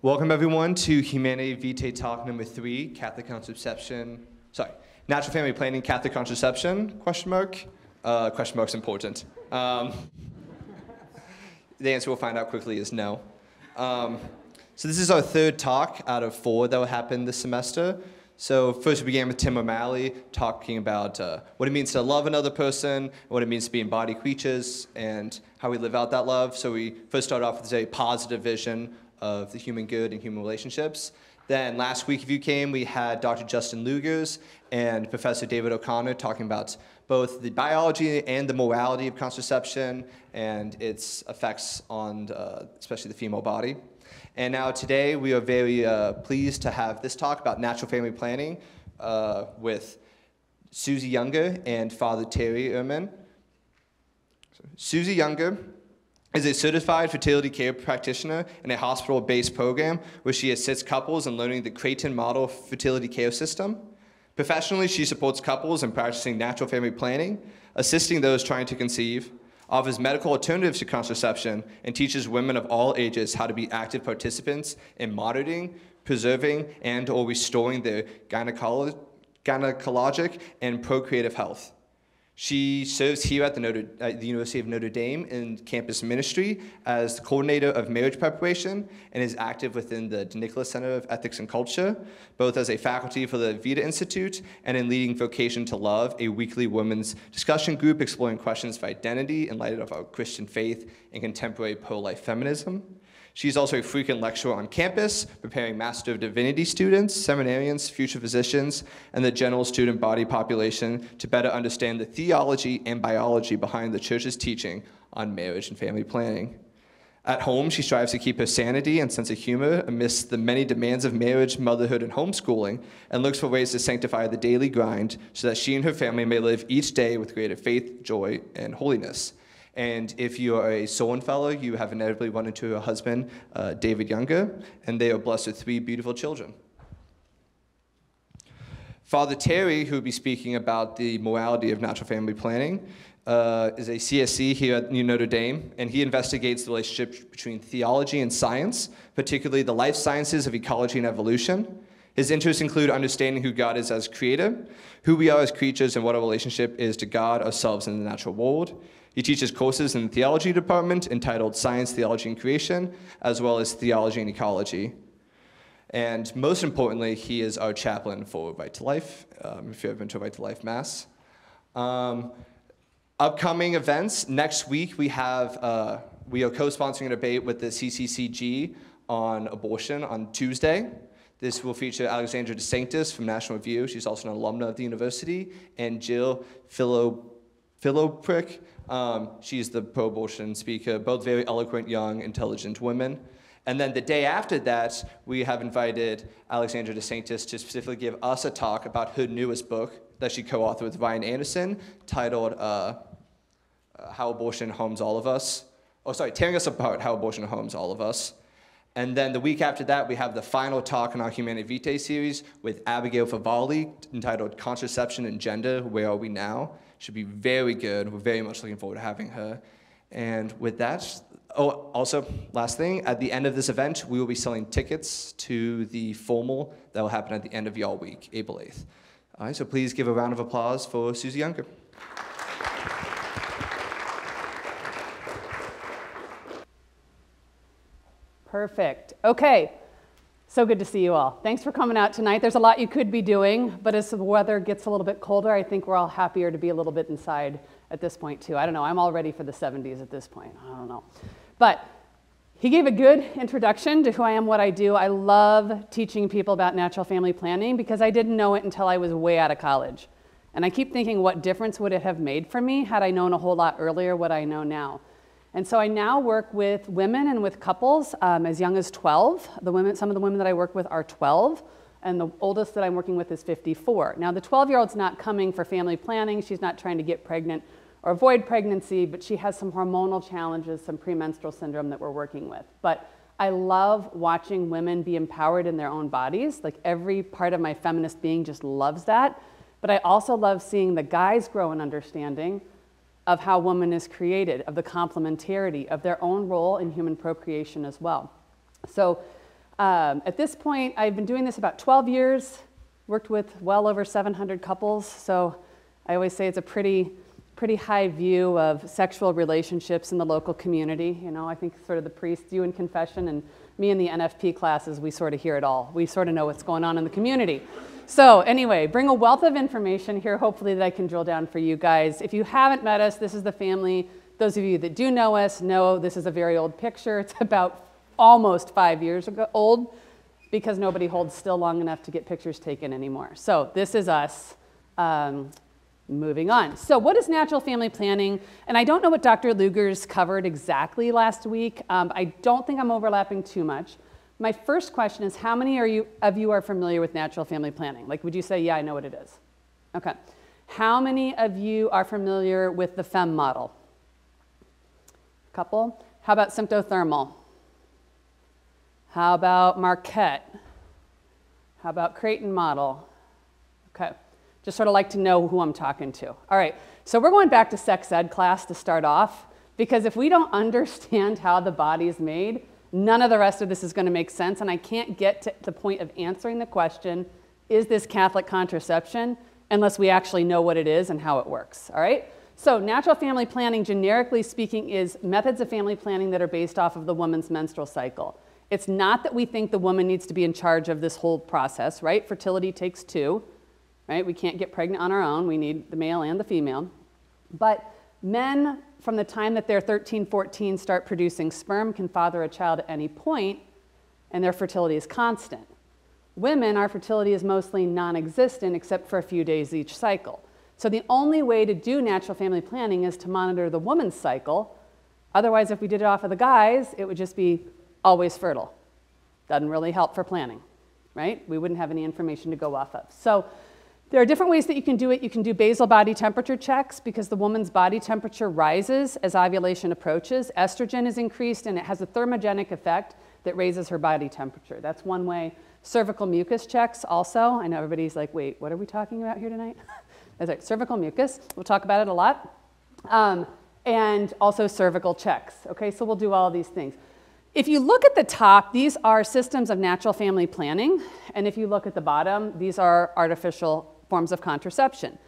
Welcome everyone to Humanae Vitae Talk number 3, Catholic Contraception, Natural Family Planning, Catholic Contraception, question mark? Question mark's important. The answer we'll find out quickly is no. So this is our third talk out of 4 that will happen this semester. So first we began with Tim O'Malley talking about what it means to love another person, what it means to be embodied creatures, and how we live out that love. So we first started off with a positive vision of the human good and human relationships. Then last week, if you came, we had Dr. Justin Lugers and Professor David O'Connor talking about both the biology and the morality of contraception and its effects on especially the female body. And now today, we are very pleased to have this talk about natural family planning with Suzy Younger and Father Terry Ehrman. Suzy Younger is a certified fertility care practitioner in a hospital-based program where she assists couples in learning the Creighton model fertility care system. Professionally, she supports couples in practicing natural family planning, assisting those trying to conceive, offers medical alternatives to contraception, and teaches women of all ages how to be active participants in monitoring, preserving, and/or restoring their gynecologic and procreative health. She serves here at the University of Notre Dame in campus ministry as the coordinator of marriage preparation and is active within the Nicholas Center of Ethics and Culture, both as a faculty for the Vitae Institute and in leading Vocation to Love, a weekly women's discussion group exploring questions of identity in light of our Christian faith and contemporary pro-life feminism. She's also a frequent lecturer on campus, preparing Master of Divinity students, seminarians, future physicians, and the general student body population to better understand the theology and biology behind the Church's teaching on marriage and family planning. At home, she strives to keep her sanity and sense of humor amidst the many demands of marriage, motherhood, and homeschooling, and looks for ways to sanctify the daily grind so that she and her family may live each day with greater faith, joy, and holiness. And if you are a Solon Fellow, you have inevitably run into her husband, David Younger, and they are blessed with 3 beautiful children. Father Terry, who will be speaking about the morality of natural family planning, is a CSC here at Notre Dame, and he investigates the relationship between theology and science, particularly the life sciences of ecology and evolution. His interests include understanding who God is as creator, who we are as creatures, and what our relationship is to God, ourselves, and the natural world. He teaches courses in the theology department entitled Science, Theology, and Creation, as well as Theology and Ecology. And most importantly, he is our chaplain for Right to Life, if you've ever been to a Right to Life Mass. Upcoming events, next week we are co-sponsoring a debate with the CCCG on abortion on Tuesday. This will feature Alexandra DeSanctis from National Review. She's also an alumna of the university, and Jill Philoprick. She's the pro-abortion speaker, both very eloquent, young, intelligent women. And then the day after that, we have invited Alexandra DeSanctis to specifically give us a talk about her newest book that she co-authored with Ryan Anderson, titled How Abortion Harms All of Us. Tearing Us Apart, How Abortion Harms All of Us. And then the week after that, we have the final talk in our Humanae Vitae series with Abigail Favali, entitled Contraception and Gender, Where Are We Now? Should be very good. We're very much looking forward to having her. And with that, also, last thing, at the end of this event, we will be selling tickets to the formal that will happen at the end of Y'all Week, April 8th. All right, so please give a round of applause for Suzy Younger. Perfect. Okay. So good to see you all. Thanks for coming out tonight. There's a lot you could be doing, but as the weather gets a little bit colder, I think we're all happier to be a little bit inside at this point too. I don't know, I'm all ready for the 70s at this point. I don't know. But he gave a good introduction to who I am, what I do. I love teaching people about natural family planning because I didn't know it until I was way out of college. And I keep thinking, what difference would it have made for me had I known a whole lot earlier what I know now? And so I now work with women and with couples as young as 12. Some of the women that I work with are 12, and the oldest that I'm working with is 54. Now the 12-year-old's not coming for family planning. She's not trying to get pregnant or avoid pregnancy, but she has some hormonal challenges, some premenstrual syndrome that we're working with. But I love watching women be empowered in their own bodies. Like every part of my feminist being just loves that. But I also love seeing the guys grow in understanding of how woman is created, of the complementarity of their own role in human procreation as well. So At this point, I've been doing this about 12 years, worked with well over 700 couples, so I always say it's a pretty high view of sexual relationships in the local community. You know, I think sort of the priest, you in confession, and me in the NFP classes, we sort of hear it all. We sort of know what's going on in the community. So anyway, bring a wealth of information here, hopefully that I can drill down for you guys. If you haven't met us, this is the family. Those of you that do know us know this is a very old picture. It's about almost 5 years ago old, because nobody holds still long enough to get pictures taken anymore. So this is us. Moving on. So what is natural family planning? And I don't know what Dr. Luger's covered exactly last week. I don't think I'm overlapping too much. My first question is, how many of you are familiar with natural family planning? Like, would you say, yeah, I know what it is? Okay. How many of you are familiar with the FEM model? A couple. How about symptothermal? How about Marquette? How about Creighton model? Okay. Just sort of like to know who I'm talking to. All right, so we're going back to sex ed class to start off, because if we don't understand how the body is made, none of the rest of this is going to make sense, and I can't get to the point of answering the question, is this Catholic contraception, unless we actually know what it is and how it works, all right? So natural family planning, generically speaking, is methods of family planning that are based off of the woman's menstrual cycle. It's not that we think the woman needs to be in charge of this whole process, right? Fertility takes two. Right? We can't get pregnant on our own. We need the male and the female. But men, from the time that they're 13, 14, start producing sperm, can father a child at any point, and their fertility is constant. Women, our fertility is mostly non-existent except for a few days each cycle. So the only way to do natural family planning is to monitor the woman's cycle. Otherwise, if we did it off of the guys, it would just be always fertile. Doesn't really help for planning, right? We wouldn't have any information to go off of. So there are different ways that you can do it. You can do basal body temperature checks, because the woman's body temperature rises as ovulation approaches. Estrogen is increased, and it has a thermogenic effect that raises her body temperature. That's one way. Cervical mucus checks also. I know everybody's like, wait, what are we talking about here tonight? That's right, cervical mucus. We'll talk about it a lot. And also cervical checks. Okay, so we'll do all of these things. If you look at the top, these are systems of natural family planning. And if you look at the bottom, these are artificial forms of contraception.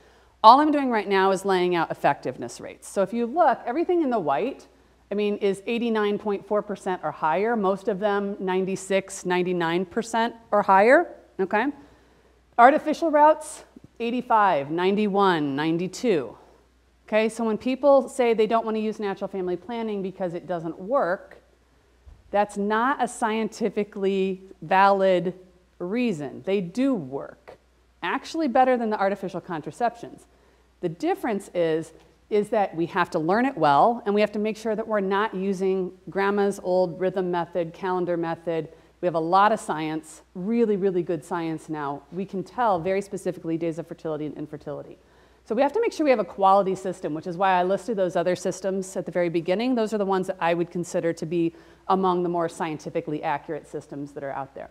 All I'm doing right now is laying out effectiveness rates. So if you look, everything in the white, I mean, is 89.4% or higher. Most of them 96, 99% or higher, okay? Artificial routes, 85, 91, 92. Okay, so when people say they don't want to use natural family planning because it doesn't work, that's not a scientifically valid reason. They do work. Actually better than the artificial contraceptions. The difference is that we have to learn it well, and we have to make sure that we're not using grandma's old rhythm method, calendar method. We have a lot of science, really, really good science now. We can tell very specifically days of fertility and infertility. So we have to make sure we have a quality system, which is why I listed those other systems at the very beginning. Those are the ones that I would consider to be among the more scientifically accurate systems that are out there.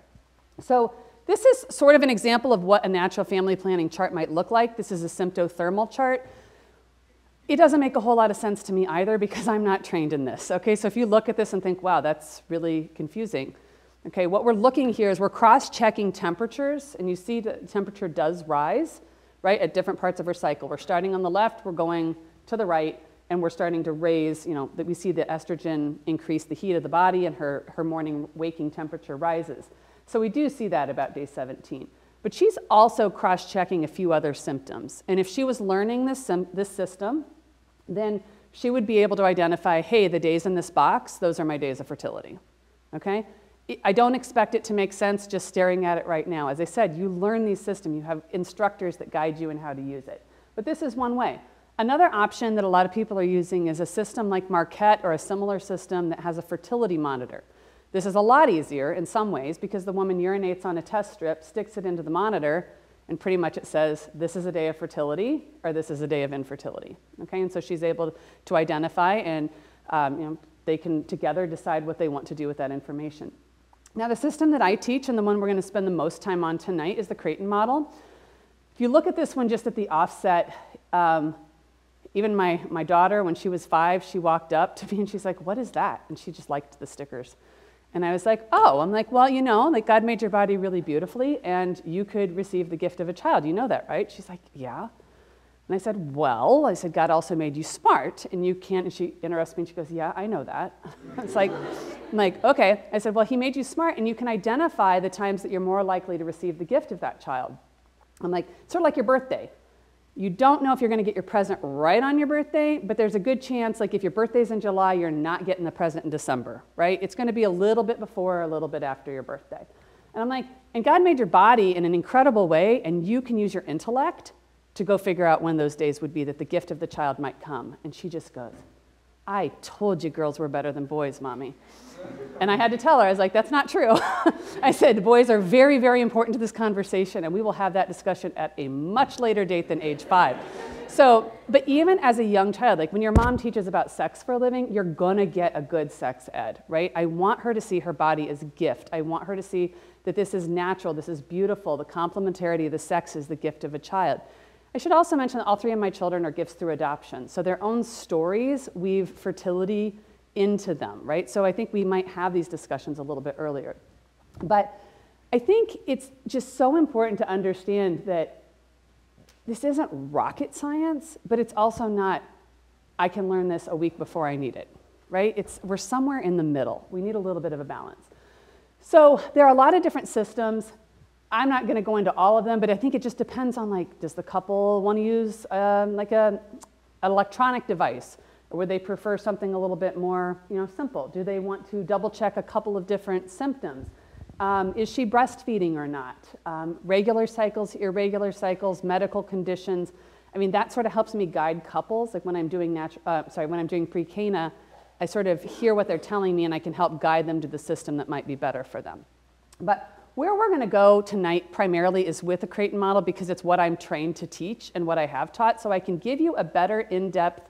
So this is sort of an example of what a natural family planning chart might look like. This is a symptothermal chart. It doesn't make a whole lot of sense to me either, because I'm not trained in this. Okay, so if you look at this and think, wow, that's really confusing. Okay, what we're looking here is we're cross-checking temperatures, and you see the temperature does rise, right, at different parts of her cycle. We're starting on the left, we're going to the right, and we're starting to raise, you know, that we see the estrogen increase the heat of the body, and her morning waking temperature rises. So we do see that about day 17. But she's also cross-checking a few other symptoms. And if she was learning this system, then she would be able to identify, hey, the days in this box, those are my days of fertility, okay? I don't expect it to make sense just staring at it right now. As I said, you learn these systems. You have instructors that guide you in how to use it. But this is one way. Another option that a lot of people are using is a system like Marquette, or a similar system that has a fertility monitor. This is a lot easier in some ways, because the woman urinates on a test strip, sticks it into the monitor, and pretty much it says, this is a day of fertility, or this is a day of infertility. Okay, and so she's able to identify, and you know, they can together decide what they want to do with that information. Now, the system that I teach, and the one we're going to spend the most time on tonight, is the Creighton model. If you look at this one just at the offset, even my daughter, when she was 5, she walked up to me and she's like, what is that? And she just liked the stickers. And I was like, oh, I'm like, well, like God made your body really beautifully and you could receive the gift of a child. You know that, right? She's like, yeah. And I said, well, God also made you smart and you can't, and she interrupts me and she goes, yeah, I know that. It's like, I'm like, okay. I said, well, he made you smart and you can identify the times that you're more likely to receive the gift of that child. I'm like, sort of like your birthday. You don't know if you're going to get your present right on your birthday, but there's a good chance, like if your birthday's in July, you're not getting the present in December, right? It's going to be a little bit before or a little bit after your birthday. And I'm like, and God made your body in an incredible way, and you can use your intellect to go figure out when those days would be that the gift of the child might come. And she just goes, I told you girls were better than boys, Mommy. And I had to tell her, I was like, that's not true. I said, boys are very, very important to this conversation, and we will have that discussion at a much later date than age 5. So, but even as a young child, like when your mom teaches about sex for a living, you're gonna get a good sex ed, right? I want her to see her body as a gift. I want her to see that this is natural, this is beautiful, the complementarity of the sex is the gift of a child. I should also mention that all 3 of my children are gifts through adoption. So their own stories weave fertility into them, right? So I think we might have these discussions a little bit earlier. But I think it's just so important to understand that this isn't rocket science, but it's also not, I can learn this a week before I need it, right? We're somewhere in the middle. We need a little bit of a balance. So there are a lot of different systems. I'm not going to go into all of them, but I think it just depends on, like, does the couple want to use like an electronic device, or would they prefer something a little bit more, simple? Do they want to double check a couple of different symptoms? Is she breastfeeding or not? Regular cycles, irregular cycles, medical conditions. I mean, that sort of helps me guide couples. Like when I'm doing when I'm doing pre-Cana, I sort of hear what they're telling me and I can help guide them to the system that might be better for them. But where we're going to go tonight primarily is with the Creighton model because it's what I'm trained to teach and what I have taught. So I can give you a better in-depth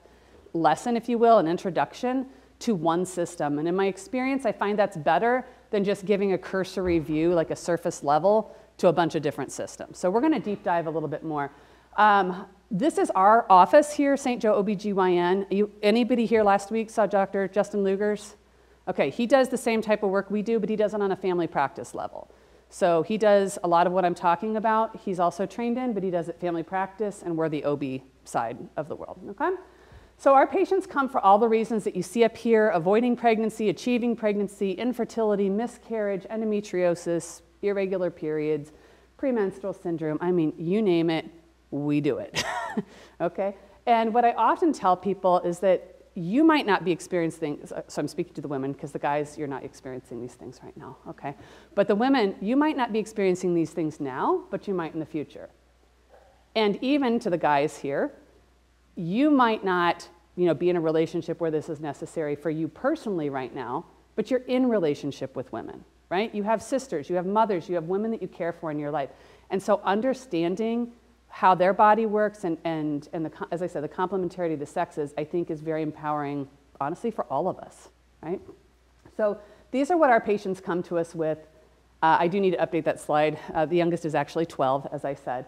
lesson, if you will, an introduction to one system. And in my experience, I find that's better than just giving a cursory view, like a surface level, to a bunch of different systems. So we're going to deep dive a little bit more. This is our office here, St. Joe OBGYN. Anybody here last week saw Dr. Justin Lugers? Okay, he does the same type of work we do, but he does it on a family practice level. So he does a lot of what I'm talking about. He's also trained in, but he does it family practice, and we're the OB side of the world, okay? So our patients come for all the reasons that you see up here: avoiding pregnancy, achieving pregnancy, infertility, miscarriage, endometriosis, irregular periods, premenstrual syndrome. I mean, you name it, we do it, okay? And what I often tell people is that you might not be experiencing things, so I'm speaking to the women because the guys, you're not experiencing these things right now, okay? But the women, you might not be experiencing these things now, but you might in the future. And even to the guys here, you might not, be in a relationship where this is necessary for you personally right now, but you're in relationship with women, right? You have sisters, you have mothers, you have women that you care for in your life. And so understanding how their body works and as I said, the complementarity of the sexes, I think is very empowering, honestly, for all of us, right? So these are what our patients come to us with. I do need to update that slide. The youngest is actually 12, as I said.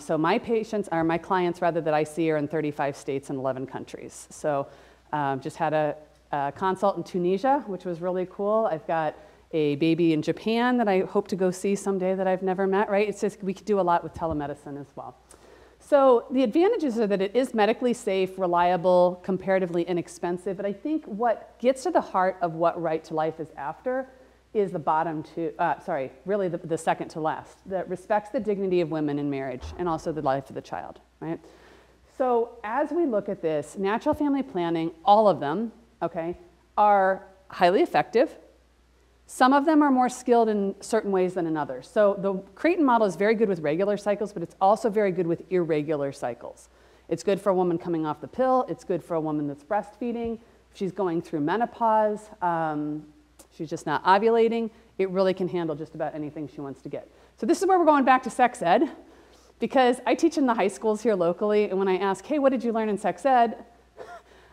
So my clients that I see are in 35 states and 11 countries. So just had a consult in Tunisia, which was really cool. I've got a baby in Japan that I hope to go see someday that I've never met, right? It's just, we could do a lot with telemedicine as well. So the advantages are that it is medically safe, reliable, comparatively inexpensive, but I think what gets to the heart of what Right to Life is after is the really the second to last, that respects the dignity of women in marriage and also the life of the child, right? So as we look at this, natural family planning, all of them, okay, are highly effective. Some of them are more skilled in certain ways than in others. So the Creighton model is very good with regular cycles, but it's also very good with irregular cycles. It's good for a woman coming off the pill. It's good for a woman that's breastfeeding. If she's going through menopause, she's just not ovulating, it really can handle just about anything she wants to get. So this is where we're going back to sex ed, because I teach in the high schools here locally, and when I ask, hey, what did you learn in sex ed?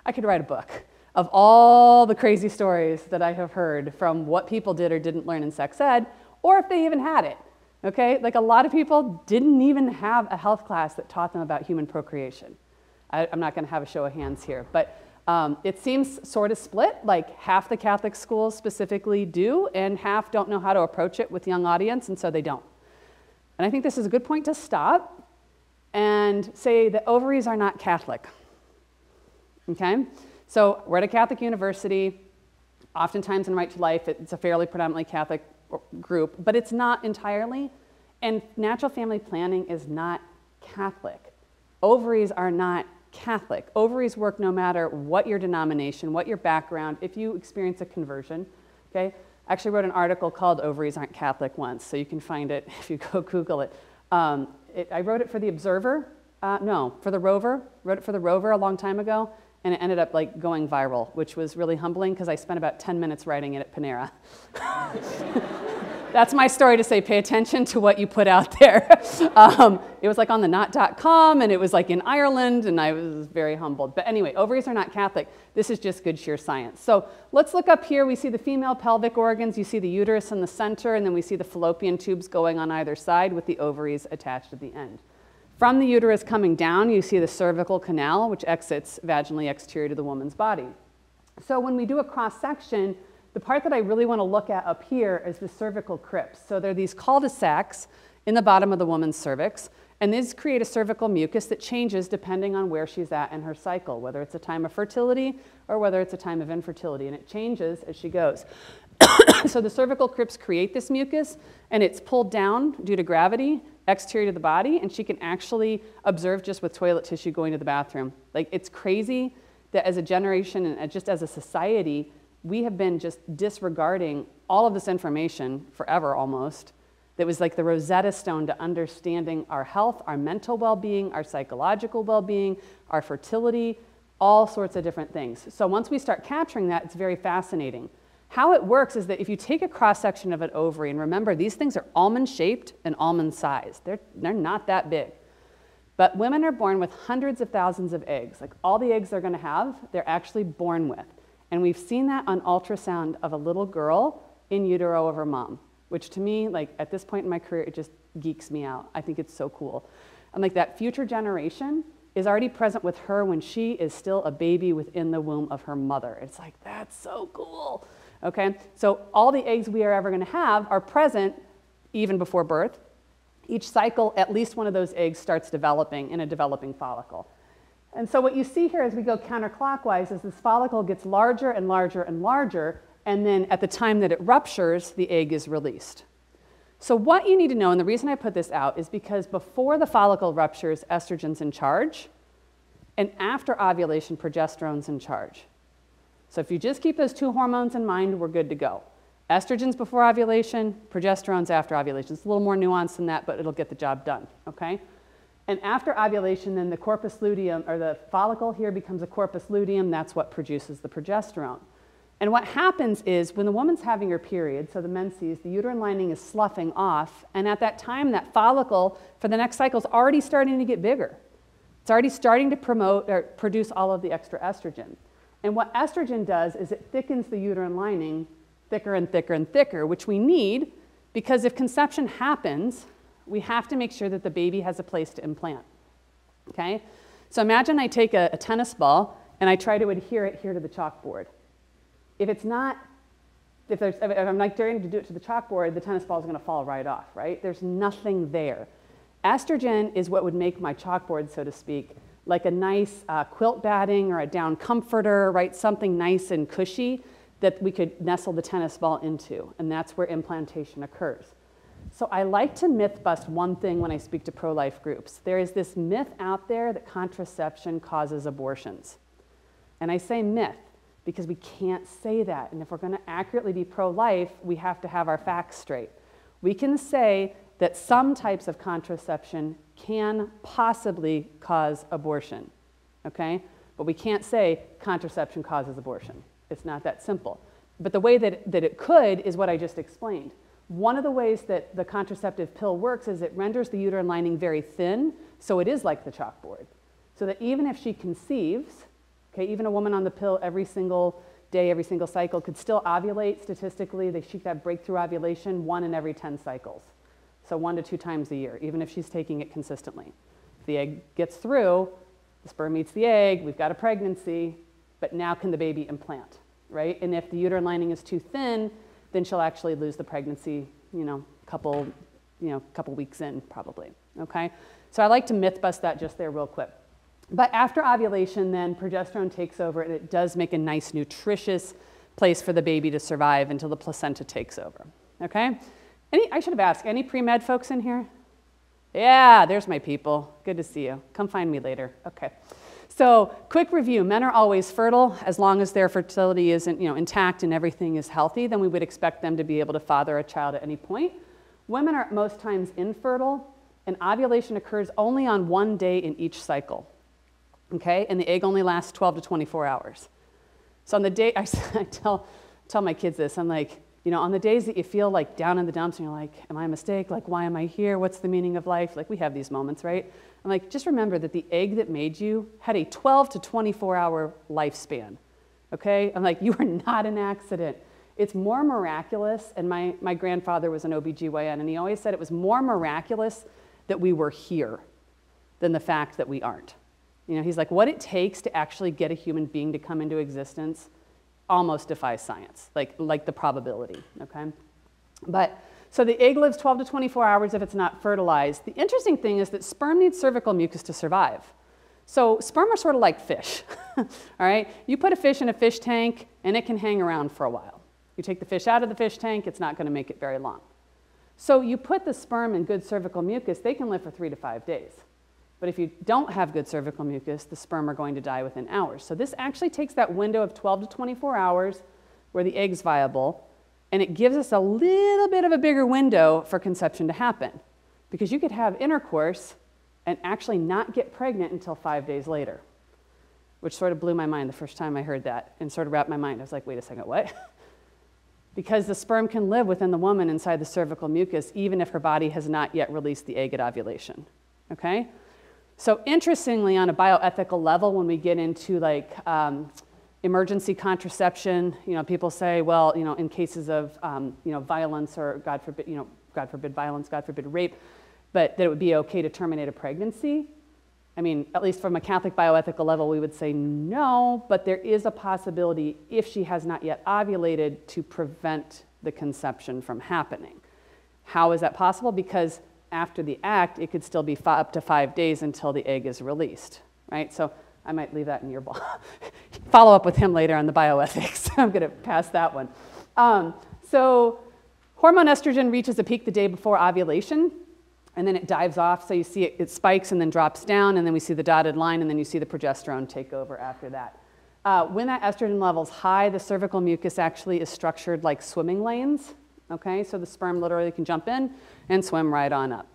I could write a book of all the crazy stories that I have heard from what people did or didn't learn in sex ed, or if they even had it, okay? Like a lot of people didn't even have a health class that taught them about human procreation. I'm not gonna have a show of hands here, but It seems sort of split, like half the Catholic schools specifically do, and half don't know how to approach it with young audience, and so they don't. And I think this is a good point to stop and say that ovaries are not Catholic. Okay? So we're at a Catholic university. Oftentimes in Right to Life, it's a fairly predominantly Catholic group, but it's not entirely. And natural family planning is not Catholic. Ovaries are not Catholic. Ovaries work no matter what your denomination, what your background, if you experience a conversion. Okay? I actually wrote an article called Ovaries Aren't Catholic once, so you can find it if you go Google it. I wrote it for the Observer. No, for the Rover. Wrote it for the Rover a long time ago. And it ended up like going viral, which was really humbling because I spent about 10 minutes writing it at Panera. That's my story to say, pay attention to what you put out there. It was like on the not.com, and it was like in Ireland, and I was very humbled. But anyway, ovaries are not Catholic. This is just good sheer science. So let's look up here. We see the female pelvic organs. You see the uterus in the center, and then we see the fallopian tubes going on either side with the ovaries attached at the end. From the uterus coming down, you see the cervical canal, which exits vaginally exterior to the woman's body. So when we do a cross-section, the part that I really want to look at up here is the cervical crypts. So there are these cul-de-sacs in the bottom of the woman's cervix, and these create a cervical mucus that changes depending on where she's at in her cycle, whether it's a time of fertility or whether it's a time of infertility, and it changes as she goes. So the cervical crypts create this mucus, and it's pulled down due to gravity exterior to the body, and she can actually observe just with toilet tissue going to the bathroom. Like, it's crazy that as a generation and just as a society, we have been just disregarding all of this information forever almost. That was like the Rosetta Stone to understanding our health, our mental well-being, our psychological well-being, our fertility, all sorts of different things. So once we start capturing that, it's very fascinating. How it works is that if you take a cross-section of an ovary, and remember, these things are almond-shaped and almond-sized. They're not that big. But women are born with hundreds of thousands of eggs. Like, all the eggs they're going to have, they're actually born with. And we've seen that on ultrasound of a little girl in utero of her mom, which to me, like, at this point in my career, it just geeks me out. I think it's so cool. And like, that future generation is already present with her when she is still a baby within the womb of her mother. It's like, that's so cool. Okay, so all the eggs we are ever going to have are present even before birth. Each cycle, at least one of those eggs starts developing in a developing follicle. And so what you see here as we go counterclockwise is this follicle gets larger and larger and larger, and then at the time that it ruptures, the egg is released. So what you need to know, and the reason I put this out, is because before the follicle ruptures, estrogen's in charge, and after ovulation, progesterone's in charge. So if you just keep those two hormones in mind, we're good to go. Estrogen's before ovulation, progesterone's after ovulation. It's a little more nuanced than that, but it'll get the job done, okay? And after ovulation, then the corpus luteum, or the follicle here, becomes a corpus luteum. That's what produces the progesterone. And what happens is when the woman's having her period, so the menses, the uterine lining is sloughing off, and at that time, that follicle for the next cycle is already starting to get bigger. It's already starting to produce all of the extra estrogen. And what estrogen does is it thickens the uterine lining thicker and thicker and thicker, which we need because if conception happens, we have to make sure that the baby has a place to implant, okay? So imagine I take a tennis ball and I try to adhere it here to the chalkboard. If I'm like daring to do it to the chalkboard, the tennis ball is going to fall right off, right? There's nothing there. Estrogen is what would make my chalkboard, so to speak, like a nice quilt batting or a down comforter, right? Something nice and cushy that we could nestle the tennis ball into, and that's where implantation occurs. So I like to myth bust one thing when I speak to pro-life groups. There is this myth out there that contraception causes abortions. And I say myth because we can't say that, and if we're going to accurately be pro-life, we have to have our facts straight. We can say that some types of contraception can possibly cause abortion, okay? But we can't say contraception causes abortion. It's not that simple. But the way that it could is what I just explained. One of the ways that the contraceptive pill works is it renders the uterine lining very thin, so it is like the chalkboard. So that even if she conceives, okay, even a woman on the pill every single day, every single cycle could still ovulate statistically. She could have breakthrough ovulation 1 in every 10 cycles. So 1 to 2 times a year, even if she's taking it consistently. If the egg gets through, the sperm meets the egg, we've got a pregnancy, but now can the baby implant, right? And if the uterine lining is too thin, then she'll actually lose the pregnancy, couple weeks in probably, okay? So I like to myth bust that just there real quick. But after ovulation, then progesterone takes over, and it does make a nice, nutritious place for the baby to survive until the placenta takes over, okay? I should have asked, any pre-med folks in here? Yeah, there's my people. Good to see you. Come find me later. Okay. So quick review. Men are always fertile. As long as their fertility is intact and everything is healthy, then we would expect them to be able to father a child at any point. Women are most times infertile, and ovulation occurs only on one day in each cycle. Okay? And the egg only lasts 12 to 24 hours. So on the day, I tell my kids this, I'm like, on the days that you feel like down in the dumps and you're like, am I a mistake? Like, why am I here? What's the meaning of life? Like, we have these moments, right? I'm like, just remember that the egg that made you had a 12 to 24 hour lifespan, okay? I'm like, you are not an accident. It's more miraculous, and my grandfather was an OBGYN, and he always said it was more miraculous that we were here than the fact that we aren't. He's like, what it takes to actually get a human being to come into existence almost defies science, like the probability, okay? But, so the egg lives 12 to 24 hours if it's not fertilized. The interesting thing is that sperm needs cervical mucus to survive. So sperm are sort of like fish, all right? You put a fish in a fish tank, and it can hang around for a while. You take the fish out of the fish tank, it's not gonna make it very long. So you put the sperm in good cervical mucus, they can live for 3 to 5 days. But if you don't have good cervical mucus, the sperm are going to die within hours. So this actually takes that window of 12 to 24 hours where the egg's viable, and it gives us a little bit of a bigger window for conception to happen. Because you could have intercourse and actually not get pregnant until 5 days later, which sort of blew my mind the first time I heard that and sort of wrapped my mind. I was like, wait a second, what? Because the sperm can live within the woman inside the cervical mucus even if her body has not yet released the egg at ovulation, okay? So interestingly, on a bioethical level, when we get into emergency contraception, people say, well, in cases of violence or God forbid violence, God forbid rape, but that it would be okay to terminate a pregnancy. I mean, at least from a Catholic bioethical level, we would say no, but there is a possibility if she has not yet ovulated to prevent the conception from happening. How is that possible? Because after the act, it could still be up to 5 days until the egg is released, right? So I might leave that in your ball. Follow up with him later on the bioethics. I'm going to pass that one. So hormone estrogen reaches a peak the day before ovulation, and then it dives off. So you see it spikes and then drops down, and then we see the dotted line, and then you see the progesterone take over after that. When that estrogen level's high, the cervical mucus actually is structured like swimming lanes. Okay, so the sperm literally can jump in and swim right on up.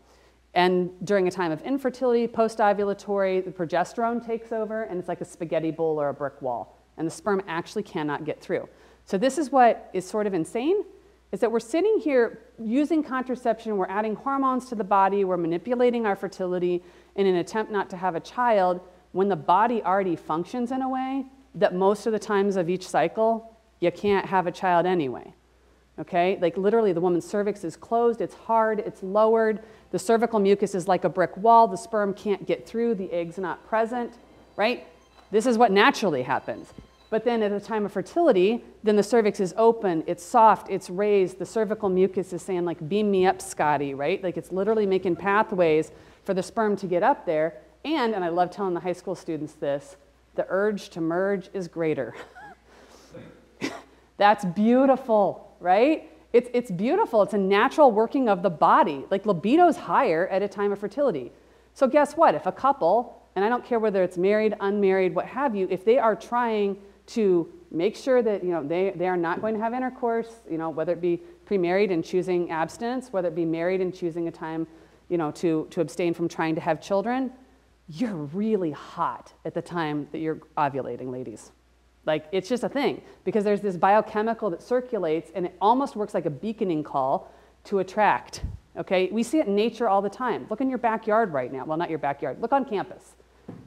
And during a time of infertility, post-ovulatory, the progesterone takes over, and it's like a spaghetti bowl or a brick wall, and the sperm actually cannot get through. So this is what is sort of insane, is that we're sitting here using contraception, we're adding hormones to the body, we're manipulating our fertility in an attempt not to have a child, when the body already functions in a way that most of the times of each cycle, you can't have a child anyway. Okay, like literally the woman's cervix is closed, it's hard, it's lowered, the cervical mucus is like a brick wall, the sperm can't get through, the egg's not present, right? This is what naturally happens. But then at the time of fertility, then the cervix is open, it's soft, it's raised, the cervical mucus is saying like, beam me up, Scotty, right? Like it's literally making pathways for the sperm to get up there. And I love telling the high school students this, the urge to merge is greater. That's beautiful. Right? It's beautiful. It's a natural working of the body. Like libido's higher at a time of fertility. So guess what? If a couple, and I don't care whether it's married, unmarried, what have you, if they are trying to make sure that they are not going to have intercourse, whether it be pre-married and choosing abstinence, whether it be married and choosing a time to abstain from trying to have children, you're really hot at the time that you're ovulating, ladies. Like, it's just a thing, because there's this biochemical that circulates, and it almost works like a beaconing call to attract, okay? We see it in nature all the time. Look in your backyard right now. Well, not your backyard. Look on campus.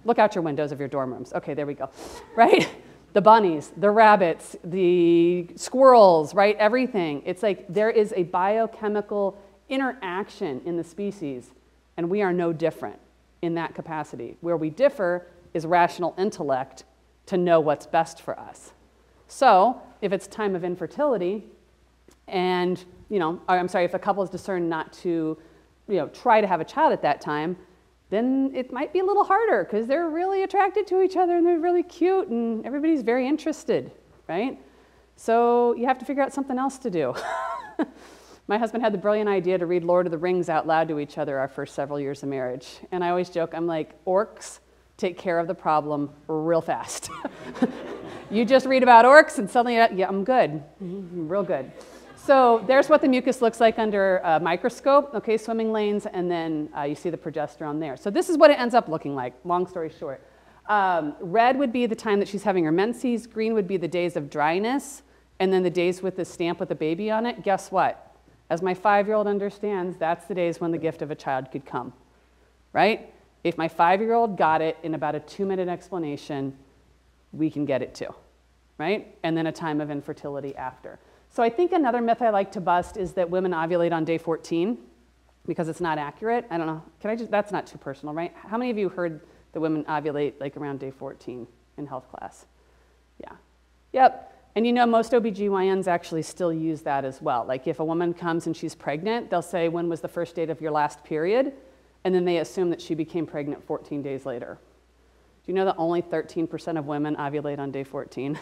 Look out your windows of your dorm rooms. Okay, there we go, right? The bunnies, the rabbits, the squirrels, right? Everything. It's like there is a biochemical interaction in the species, and we are no different in that capacity. Where we differ is rational intellect to know what's best for us. So if it's time of infertility and, if a couple is discerned not to, try to have a child at that time, then it might be a little harder because they're really attracted to each other and they're really cute and everybody's very interested, right? So you have to figure out something else to do. My husband had the brilliant idea to read Lord of the Rings out loud to each other our first several years of marriage. And I always joke, I'm like, orcs take care of the problem real fast. You just read about orcs and suddenly, yeah, I'm good, real good. So there's what the mucus looks like under a microscope, okay, swimming lanes, and then you see the progesterone there. So this is what it ends up looking like, long story short. Red would be the time that she's having her menses, green would be the days of dryness, and then the days with the stamp with the baby on it. Guess what? As my 5-year-old understands, that's the days when the gift of a child could come, right? If my 5-year-old got it in about a 2-minute explanation, we can get it too, right? And then a time of infertility after. So I think another myth I like to bust is that women ovulate on day 14 because it's not accurate. I don't know, that's not too personal, right? How many of you heard that women ovulate like around day 14 in health class? Yeah, yep. And most OBGYNs actually still use that as well. Like if a woman comes and she's pregnant, they'll say, when was the first date of your last period? And then they assume that she became pregnant 14 days later. Do you know that only 13% of women ovulate on day 14?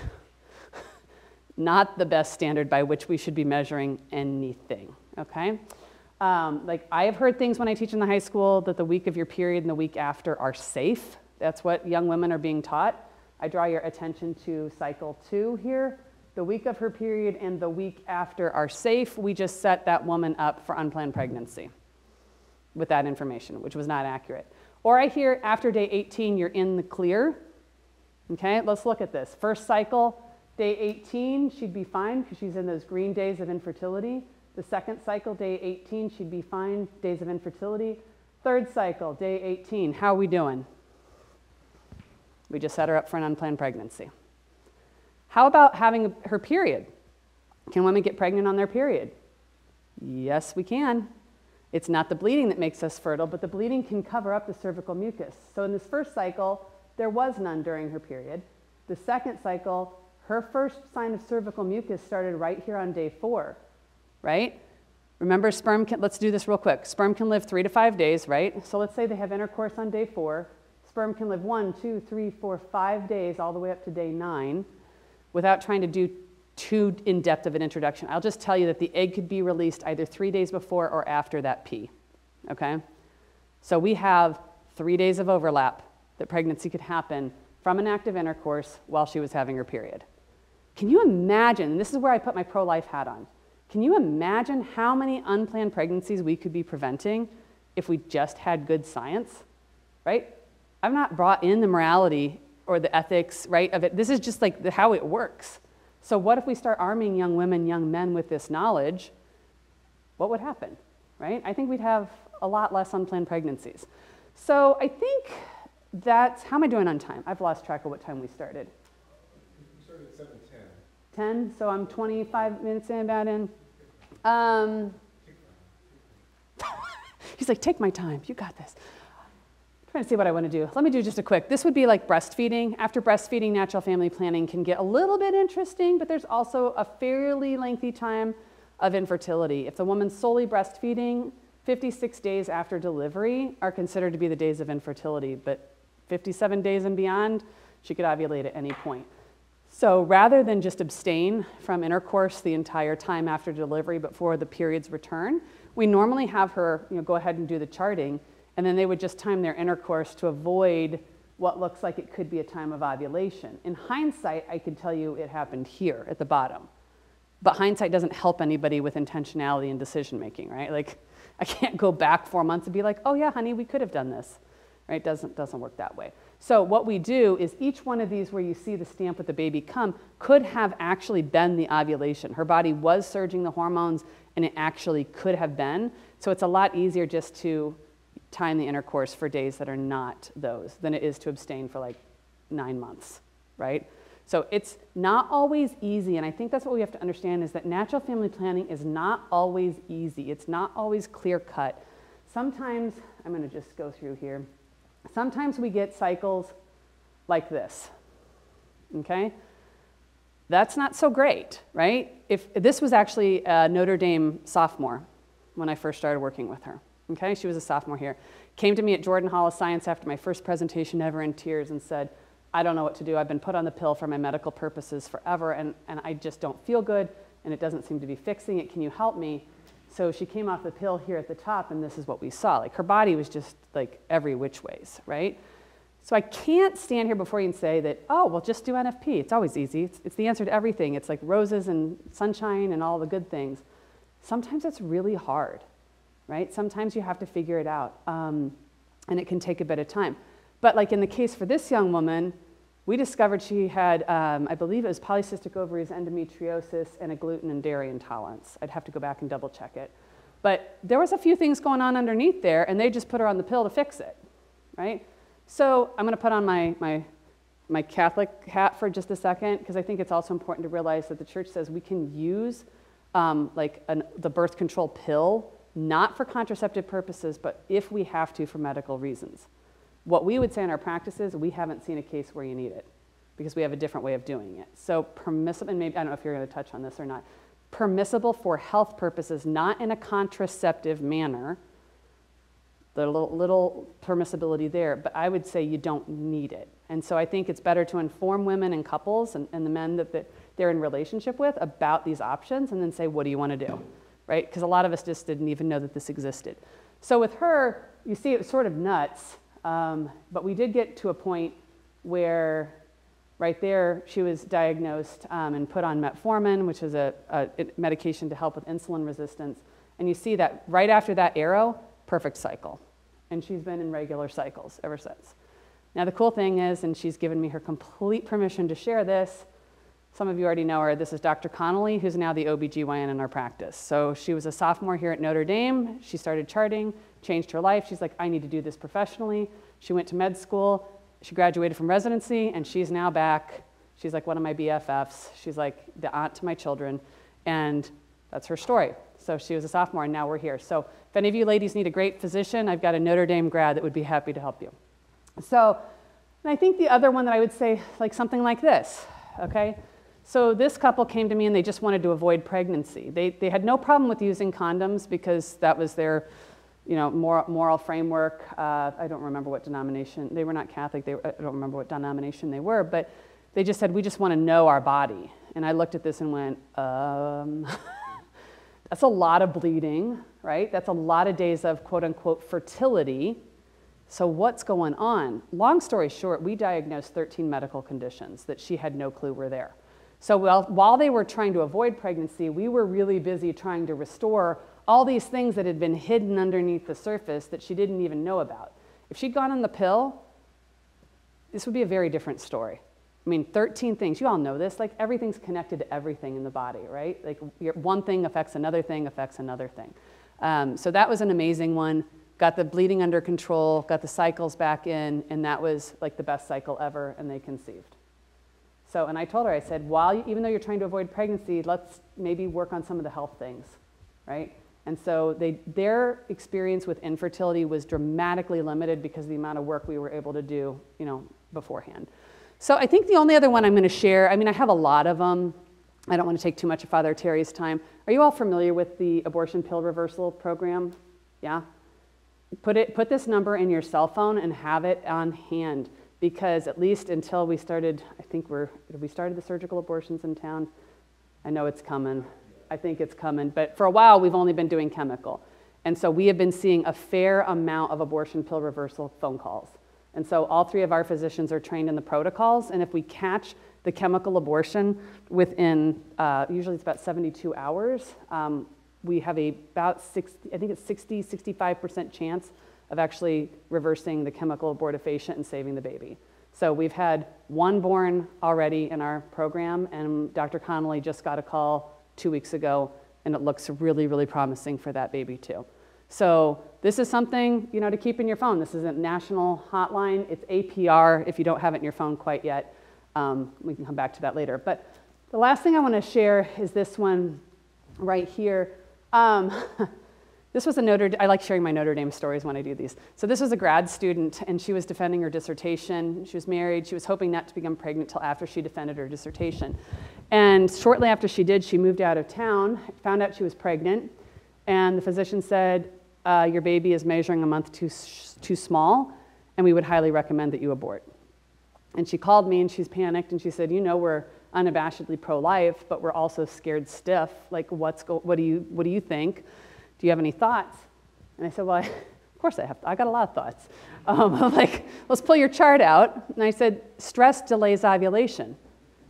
Not the best standard by which we should be measuring anything, okay? Like I have heard things when I teach in the high school that the week of your period and the week after are safe. That's what young women are being taught. I draw your attention to cycle 2 here. The week of her period and the week after are safe. We just set that woman up for unplanned pregnancy with that information, which was not accurate. Or I hear after day 18, you're in the clear. Okay, let's look at this. First cycle, day 18, she'd be fine because she's in those green days of infertility. The second cycle, day 18, she'd be fine, days of infertility. Third cycle, day 18, how are we doing? We just set her up for an unplanned pregnancy. How about having her period? Can women get pregnant on their period? Yes, we can. It's not the bleeding that makes us fertile, but the bleeding can cover up the cervical mucus. So in this first cycle, there was none during her period. The second cycle, her first sign of cervical mucus started right here on day 4, right? Remember, let's do this real quick. Sperm can live 3 to 5 days, right? So let's say they have intercourse on day 4. Sperm can live 1, 2, 3, 4, 5 days, all the way up to day 9, without trying to do too in-depth of an introduction. I'll just tell you that the egg could be released either 3 days before or after that pee, okay? So we have 3 days of overlap that pregnancy could happen from an active intercourse while she was having her period. Can you imagine, and this is where I put my pro-life hat on, can you imagine how many unplanned pregnancies we could be preventing if we just had good science, right? I've not brought in the morality or the ethics, right, of it. This is just like how it works. So what if we start arming young women, young men with this knowledge? What would happen, right? I think we'd have a lot less unplanned pregnancies. So I think that's, how am I doing on time? I've lost track of what time we started. We started at 7:10. 10, so I'm 25 minutes in, about in. He's like, take my time, you got this. Trying to see what I want to do. Let me do just a quick. This would be like breastfeeding. After breastfeeding, natural family planning can get a little bit interesting, but there's also a fairly lengthy time of infertility. If the woman's solely breastfeeding, 56 days after delivery are considered to be the days of infertility, but 57 days and beyond, she could ovulate at any point. So rather than just abstain from intercourse the entire time after delivery before the periods return, we normally have her go ahead and do the charting, and then they would just time their intercourse to avoid what looks like it could be a time of ovulation. In hindsight, I could tell you it happened here at the bottom. But hindsight doesn't help anybody with intentionality and decision making, right? Like, I can't go back 4 months and be like, oh yeah, honey, we could have done this, right? Doesn't work that way. So what we do is each one of these where you see the stamp with the baby come could have actually been the ovulation. Her body was surging the hormones and it actually could have been. So it's a lot easier just to time the intercourse for days that are not those than it is to abstain for like 9 months, right? So it's not always easy, and I think that's what we have to understand is that natural family planning is not always easy. It's not always clear cut. Sometimes, I'm gonna just go through here. Sometimes we get cycles like this. okay? That's not so great, right? If this was actually a Notre Dame sophomore when I first started working with her, okay? She was a sophomore here. Came to me at Jordan Hall of Science after my first presentation ever in tears and said, I don't know what to do. I've been put on the pill for my medical purposes forever, and I just don't feel good, and it doesn't seem to be fixing it. Can you help me? So she came off the pill here at the top, and this is what we saw. Like, her body was just like every which ways, right? So I can't stand here before you and say that, oh, well, just do NFP. It's always easy. It's the answer to everything. It's like roses and sunshine and all the good things. Sometimes it's really hard, right? Sometimes you have to figure it out, and it can take a bit of time. But like in the case for this young woman, we discovered she had, I believe it was polycystic ovaries, endometriosis, and a gluten and dairy intolerance. I'd have to go back and double check it. But there was a few things going on underneath there, and they just put her on the pill to fix it, right? So I'm going to put on my Catholic hat for just a second, because I think it's also important to realize that the church says we can use the birth control pill, not for contraceptive purposes, but if we have to for medical reasons. What we would say in our practice is we haven't seen a case where you need it, because we have a different way of doing it. So permissible, and maybe, I don't know if you're going to touch on this or not, permissible for health purposes, not in a contraceptive manner. The little permissibility there, but I would say you don't need it. And so I think it's better to inform women and couples and the men that they're in relationship with about these options, and then say, what do you want to do, right? Because a lot of us just didn't even know that this existed. So with her, you see it was sort of nuts, but we did get to a point where right there she was diagnosed and put on metformin, which is a medication to help with insulin resistance. And you see that right after that arrow, perfect cycle. And she's been in regular cycles ever since. Now the cool thing is, and she's given me her complete permission to share this, some of you already know her, this is Dr. Connolly, who's now the OBGYN in our practice. So she was a sophomore here at Notre Dame. She started charting, changed her life. She's like, I need to do this professionally. She went to med school. She graduated from residency, and she's now back. She's like one of my BFFs. She's like the aunt to my children, and that's her story. So she was a sophomore, and now we're here. So if any of you ladies need a great physician, I've got a Notre Dame grad that would be happy to help you. So, and I think the other one that I would say, like something like this, okay? So this couple came to me and they just wanted to avoid pregnancy. They had no problem with using condoms because that was their, moral framework. I don't remember what denomination, they were not Catholic, I don't remember what denomination they were, but they just said, we just want to know our body. And I looked at this and went, that's a lot of bleeding, right? That's a lot of days of quote unquote fertility. So what's going on? Long story short, we diagnosed 13 medical conditions that she had no clue were there. So while they were trying to avoid pregnancy, we were really busy trying to restore all these things that had been hidden underneath the surface that she didn't even know about. If she'd gone on the pill, this would be a very different story. I mean, 13 things, you all know this, like everything's connected to everything in the body, right? Like one thing affects another thing, affects another thing. So that was an amazing one. Got the bleeding under control, got the cycles back in, and that was like the best cycle ever, and they conceived. So, and I told her, I said, even though you're trying to avoid pregnancy, let's maybe work on some of the health things, right? And so their experience with infertility was dramatically limited because of the amount of work we were able to do, beforehand. So I think the only other one I'm going to share, I mean, I have a lot of them. I don't want to take too much of Father Terry's time. Are you all familiar with the abortion pill reversal program? Yeah? Put this number in your cell phone and have it on hand, because at least until we started, we started the surgical abortions in town? I know it's coming. I think it's coming. But for a while, we've only been doing chemical. And so we have been seeing a fair amount of abortion pill reversal phone calls. And so all three of our physicians are trained in the protocols, and if we catch the chemical abortion within, usually it's about 72 hours, we have about 65% chance of actually reversing the chemical abortifacient and saving the baby. So we've had one born already in our program, and Dr. Connolly just got a call 2 weeks ago, and it looks really, really promising for that baby too. So this is something, to keep in your phone. This is a national hotline. It's APR if you don't have it in your phone quite yet. We can come back to that later. But the last thing I want to share is this one right here. This This was I like sharing my Notre Dame stories when I do these. So this was a grad student, and she was defending her dissertation. She was married. She was hoping not to become pregnant till after she defended her dissertation. And shortly after she did, she moved out of town, found out she was pregnant, and the physician said, your baby is measuring a month too small, and we would highly recommend that you abort. And she called me, and she's panicked, and she said, we're unabashedly pro-life, but we're also scared stiff. Like, what do you think? Do you have any thoughts? And I said, well, of course I have. I got a lot of thoughts. I'm like, let's pull your chart out. And I said, stress delays ovulation.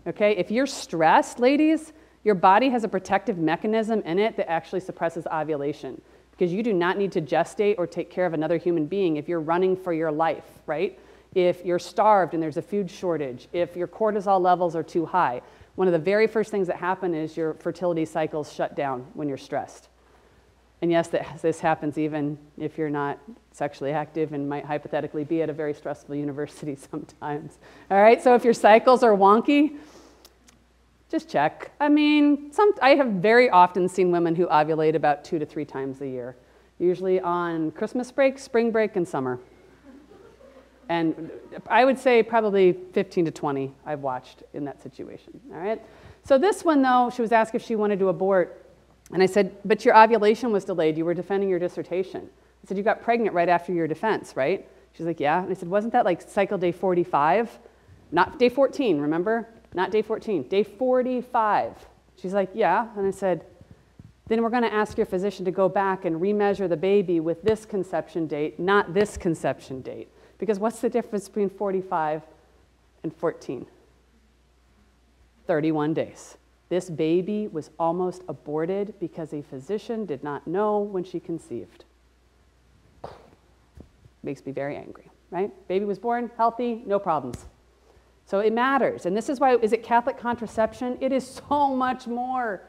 Okay, if you're stressed, ladies, your body has a protective mechanism in it that actually suppresses ovulation, because you do not need to gestate or take care of another human being if you're running for your life, right? If you're starved and there's a food shortage, if your cortisol levels are too high. One of the very first things that happen is your fertility cycles shut down when you're stressed. And yes, this happens even if you're not sexually active and might hypothetically be at a very stressful university sometimes. All right, so if your cycles are wonky, just check. I mean, I have very often seen women who ovulate about 2 to 3 times a year, usually on Christmas break, spring break, and summer. And I would say probably 15 to 20 I've watched in that situation, all right? So this one, though, she was asked if she wanted to abort. And I said, but your ovulation was delayed. You were defending your dissertation. I said, you got pregnant right after your defense, right? She's like, yeah. And I said, wasn't that like cycle day 45? Not day 14, remember? Not day 14, day 45. She's like, yeah. And I said, then we're going to ask your physician to go back and remeasure the baby with this conception date, not this conception date. Because what's the difference between 45 and 14? 31 days. This baby was almost aborted because a physician did not know when she conceived. Makes me very angry, right? Baby was born, healthy, no problems. So it matters. And this is why, is it Catholic contraception? It is so much more.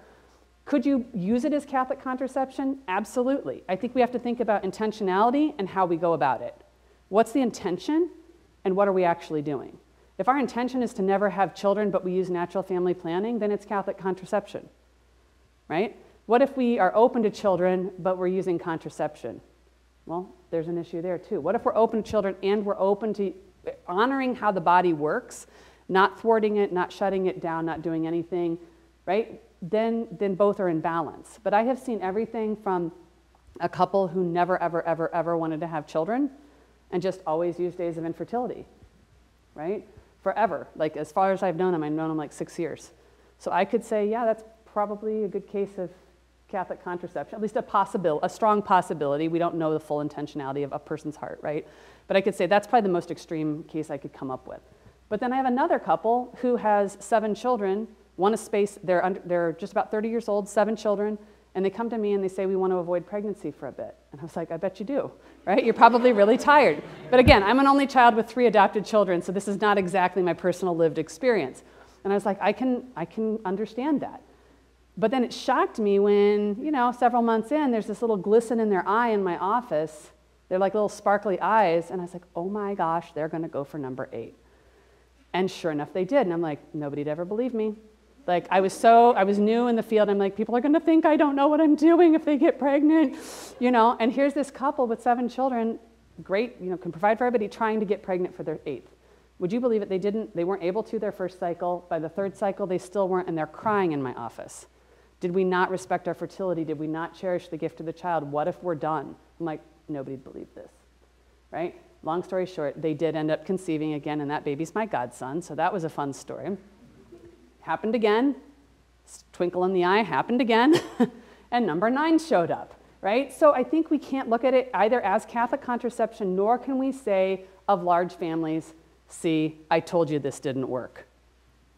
Could you use it as Catholic contraception? Absolutely. I think we have to think about intentionality and how we go about it. What's the intention and what are we actually doing? If our intention is to never have children but we use natural family planning, then it's Catholic contraception, right? What if we are open to children but we're using contraception? Well, there's an issue there too. What if we're open to children and we're open to honoring how the body works, not thwarting it, not shutting it down, not doing anything, right? Then both are in balance. But I have seen everything from a couple who never, ever, ever, ever wanted to have children and just always used days of infertility, right? Forever. Like, as far as I've known them like 6 years. So I could say, yeah, that's probably a good case of Catholic contraception, at least a strong possibility. We don't know the full intentionality of a person's heart, right? But I could say that's probably the most extreme case I could come up with. But then I have another couple who has 7 children, one is space, they're just about 30 years old, 7 children, and they come to me and they say, we want to avoid pregnancy for a bit. And I was like, I bet you do, right? You're probably really tired. But again, I'm an only child with 3 adopted children, so this is not exactly my personal lived experience. And I was like, I can understand that. But then it shocked me when, several months in, there's this little glisten in their eye in my office. They're like little sparkly eyes. And I was like, oh my gosh, they're going to go for number 8. And sure enough, they did. And I'm like, nobody'd ever believe me. Like, I was new in the field. I'm like, people are going to think I don't know what I'm doing if they get pregnant, And here's this couple with 7 children, great, can provide for everybody, trying to get pregnant for their 8th. Would you believe it? They weren't able to their first cycle. By the 3rd cycle, they still weren't, and they're crying in my office. Did we not respect our fertility? Did we not cherish the gift of the child? What if we're done? I'm like, nobody'd believe this, right? Long story short, they did end up conceiving again, and that baby's my godson, so that was a fun story. Happened again, twinkle in the eye, happened again, and number 9 showed up, right? So I think we can't look at it either as Catholic contraception, nor can we say of large families, see, I told you this didn't work,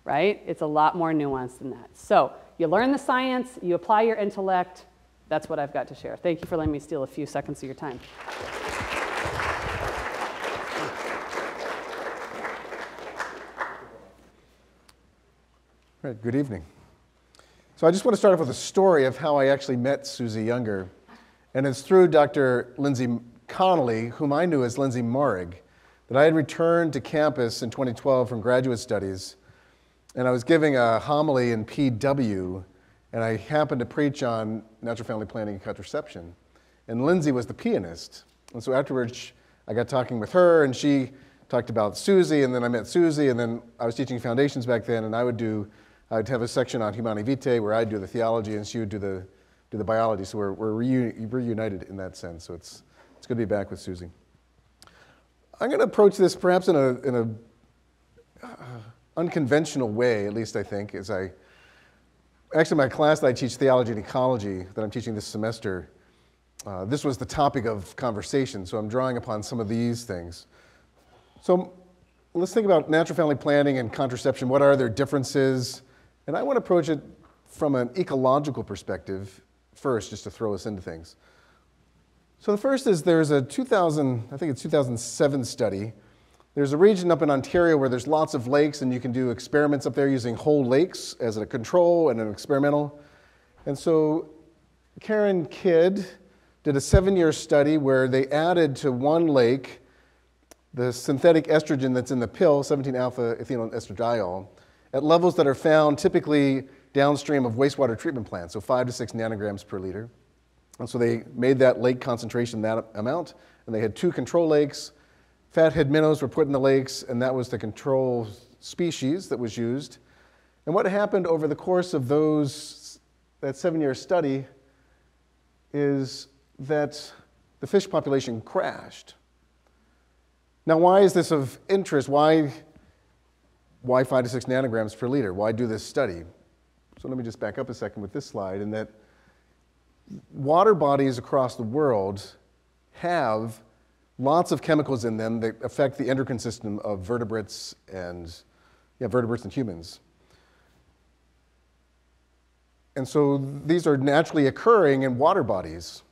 right? It's a lot more nuanced than that. So you learn the science, you apply your intellect. That's what I've got to share. Thank you for letting me steal a few seconds of your time. All right, good evening. So I just want to start off with a story of how I actually met Suzy Younger. And it's through Dr. Lindsay Connolly, whom I knew as Lindsay Morrig, that I had returned to campus in 2012 from graduate studies. And I was giving a homily in PW, and I happened to preach on natural family planning and contraception. and Lindsay was the pianist. And so afterwards, I got talking with her, and she talked about Suzy, and then I met Suzy, and then I was teaching foundations back then, and I'd have a section on Humanae Vitae where I'd do the theology, and she would do the biology. So we're reunited in that sense. So it's good to be back with Suzy. I'm going to approach this perhaps in a unconventional way, at least I think, as actually my class that I teach, theology and ecology, that I'm teaching this semester, this was the topic of conversation, so I'm drawing upon some of these things. So let's think about natural family planning and contraception. What are their differences? And I want to approach it from an ecological perspective first, just to throw us into things. So the first is there's a 2007 study. There's a region up in Ontario where there's lots of lakes, and you can do experiments up there using whole lakes as a control and an experimental. And so Karen Kidd did a 7-year study where they added to one lake the synthetic estrogen that's in the pill, 17-alpha-ethylene estradiol, at levels that are found typically downstream of wastewater treatment plants, so 5 to 6 nanograms per liter. And so they made that lake concentration that amount, and they had 2 control lakes. Fathead minnows were put in the lakes, and that was the control species that was used. And what happened over the course of that 7-year study is that the fish population crashed. Now, why is this of interest? Why 5 to 6 nanograms per liter? Why do this study? So let me just back up a second with this slide, in that water bodies across the world have lots of chemicals in them that affect the endocrine system of vertebrates and humans. And so these are naturally occurring in water bodies.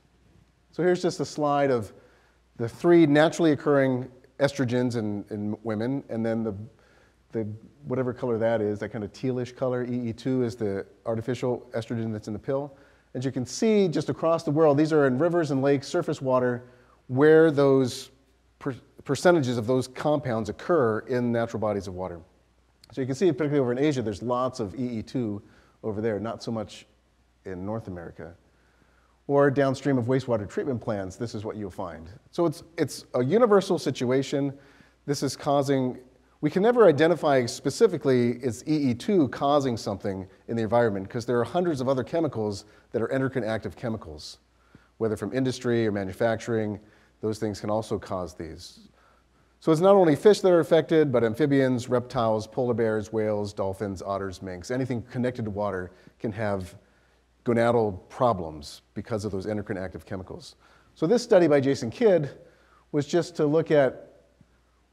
So here's just a slide of the 3 naturally occurring estrogens in women, and then the whatever color that is, that kind of tealish color, EE2, is the artificial estrogen that's in the pill. As you can see, just across the world, these are in rivers and lakes, surface water, where those percentages of those compounds occur in natural bodies of water. So you can see, particularly over in Asia, there's lots of EE2 over there, not so much in North America. Or downstream of wastewater treatment plants, this is what you'll find. So it's a universal situation. This is causing, we can never identify specifically it's EE2 causing something in the environment, because there are hundreds of other chemicals that are endocrine active chemicals, whether from industry or manufacturing. Those things can also cause these. So it's not only fish that are affected, but amphibians, reptiles, polar bears, whales, dolphins, otters, minks. Anything connected to water can have gonadal problems because of those endocrine active chemicals. So this study by Jason Kidd was just to look at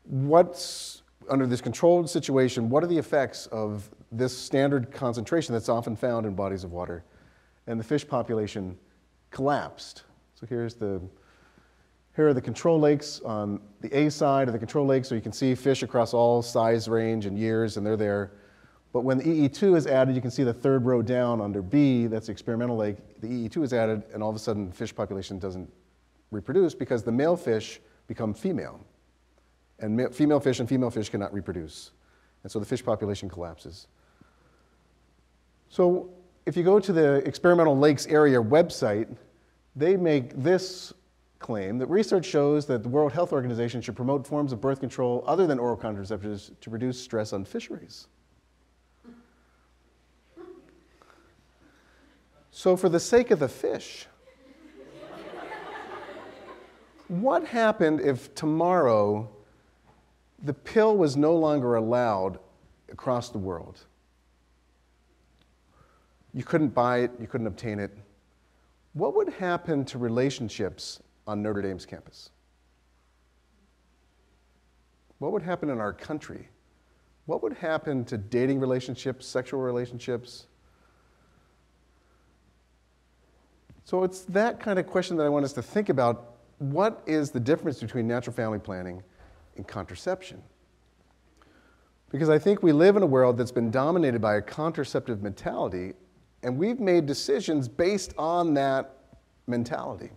what's, under this controlled situation, what are the effects of this standard concentration that's often found in bodies of water. And the fish population collapsed. So here are the control lakes on the A side of the control lake, so you can see fish across all size range and years, and they're there. But when the EE2 is added, you can see the 3rd row down under B, that's the experimental lake, the EE2 is added, and all of a sudden fish population doesn't reproduce because the male fish become female. And female fish cannot reproduce. And so the fish population collapses. So if you go to the Experimental Lakes Area website, they make this claim that research shows that the World Health Organization should promote forms of birth control other than oral contraceptives to reduce stress on fisheries. So for the sake of the fish, what happened if tomorrow the pill was no longer allowed across the world? You couldn't buy it, you couldn't obtain it. What would happen to relationships on Notre Dame's campus? What would happen in our country? What would happen to dating relationships, sexual relationships? So it's that kind of question that I want us to think about. What is the difference between natural family planning and contraception? Because I think we live in a world that's been dominated by a contraceptive mentality, and we've made decisions based on that mentality.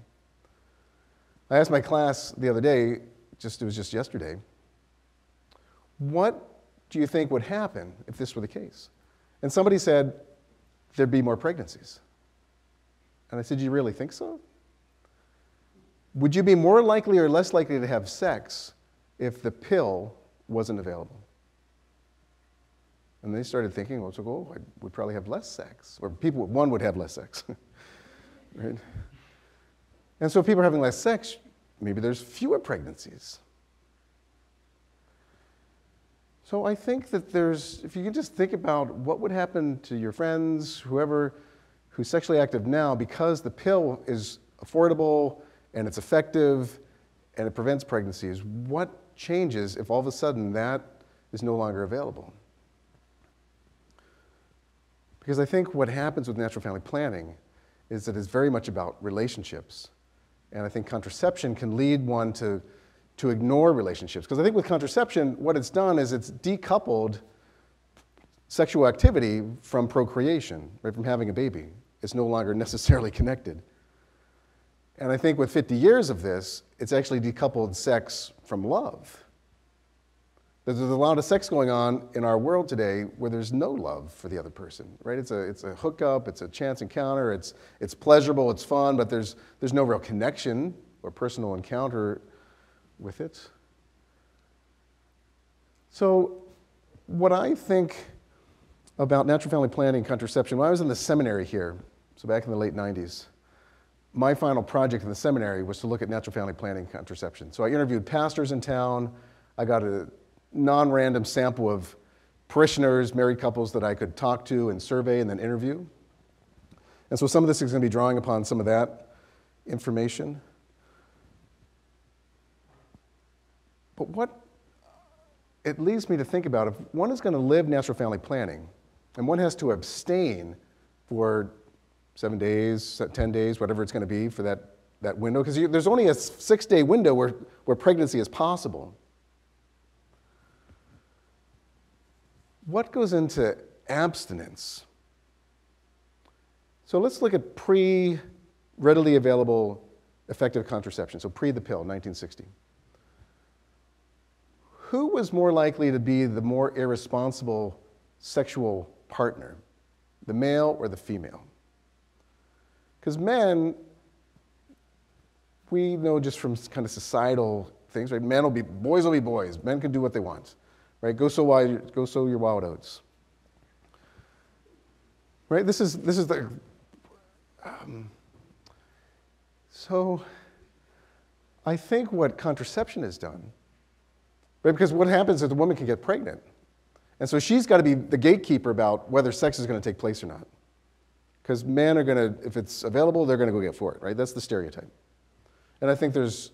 I asked my class the other day, it was just yesterday, what do you think would happen if this were the case? And somebody said, there'd be more pregnancies. And I said, you really think so? would you be more likely or less likely to have sex if the pill wasn't available? And they started thinking, well, I would probably have less sex, or one would have less sex, right? And so if people are having less sex, maybe there's fewer pregnancies. So I think that if you can just think about what would happen to your friends, whoever who's sexually active now, because the pill is affordable and it's effective and it prevents pregnancies, what changes if all of a sudden that is no longer available? Because I think what happens with natural family planning is that it's very much about relationships. And I think contraception can lead one to ignore relationships. Because I think with contraception, what it's done is it's decoupled sexual activity from procreation, right, from having a baby. It's no longer necessarily connected. And I think with 50 years of this, it's actually decoupled sex from love. There's a lot of sex going on in our world today where there's no love for the other person, right? It's a hookup, it's a chance encounter, it's pleasurable, it's fun, but there's no real connection or personal encounter with it. So what I think about natural family planning and contraception, when I was in the seminary here, so back in the late 90s, my final project in the seminary was to look at natural family planning and contraception. So I interviewed pastors in town. I got a non-random sample of parishioners, married couples that I could talk to and survey and then interview. And so some of this is going to be drawing upon some of that information. But what it leads me to think about, if one is going to live natural family planning, and one has to abstain for 7 days, 10 days, whatever it's going to be for that window, because there's only a 6-day window where pregnancy is possible. What goes into abstinence? So let's look at pre-readily available effective contraception, so pre the pill, 1960. Who was more likely to be the more irresponsible sexual partner, the male or the female? Because men, we know just from kind of societal things, right? Boys will be boys. Men can do what they want, right? Go sow your wild oats, right? This is the. So, I think what contraception has done, right? Because what happens is the woman can get pregnant, and so she's got to be the gatekeeper about whether sex is going to take place or not. Because men are going to, if it's available, they're going to go get for it, right? That's the stereotype. And I think there's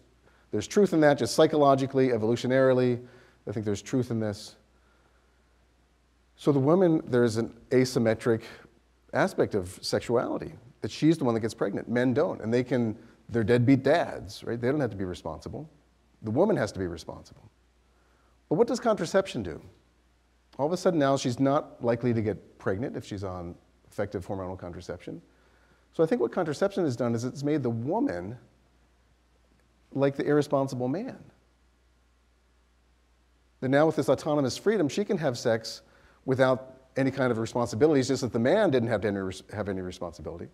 truth in that, just psychologically, evolutionarily. I think there's truth in this. So the woman, there's an asymmetric aspect of sexuality, that she's the one that gets pregnant. Men don't, and they're deadbeat dads, right? They don't have to be responsible. The woman has to be responsible. But what does contraception do? All of a sudden now she's not likely to get pregnant if she's on effective hormonal contraception. So I think what contraception has done is it's made the woman like the irresponsible man. That now with this autonomous freedom, she can have sex without any kind of responsibilities, just that the man didn't have any responsibility.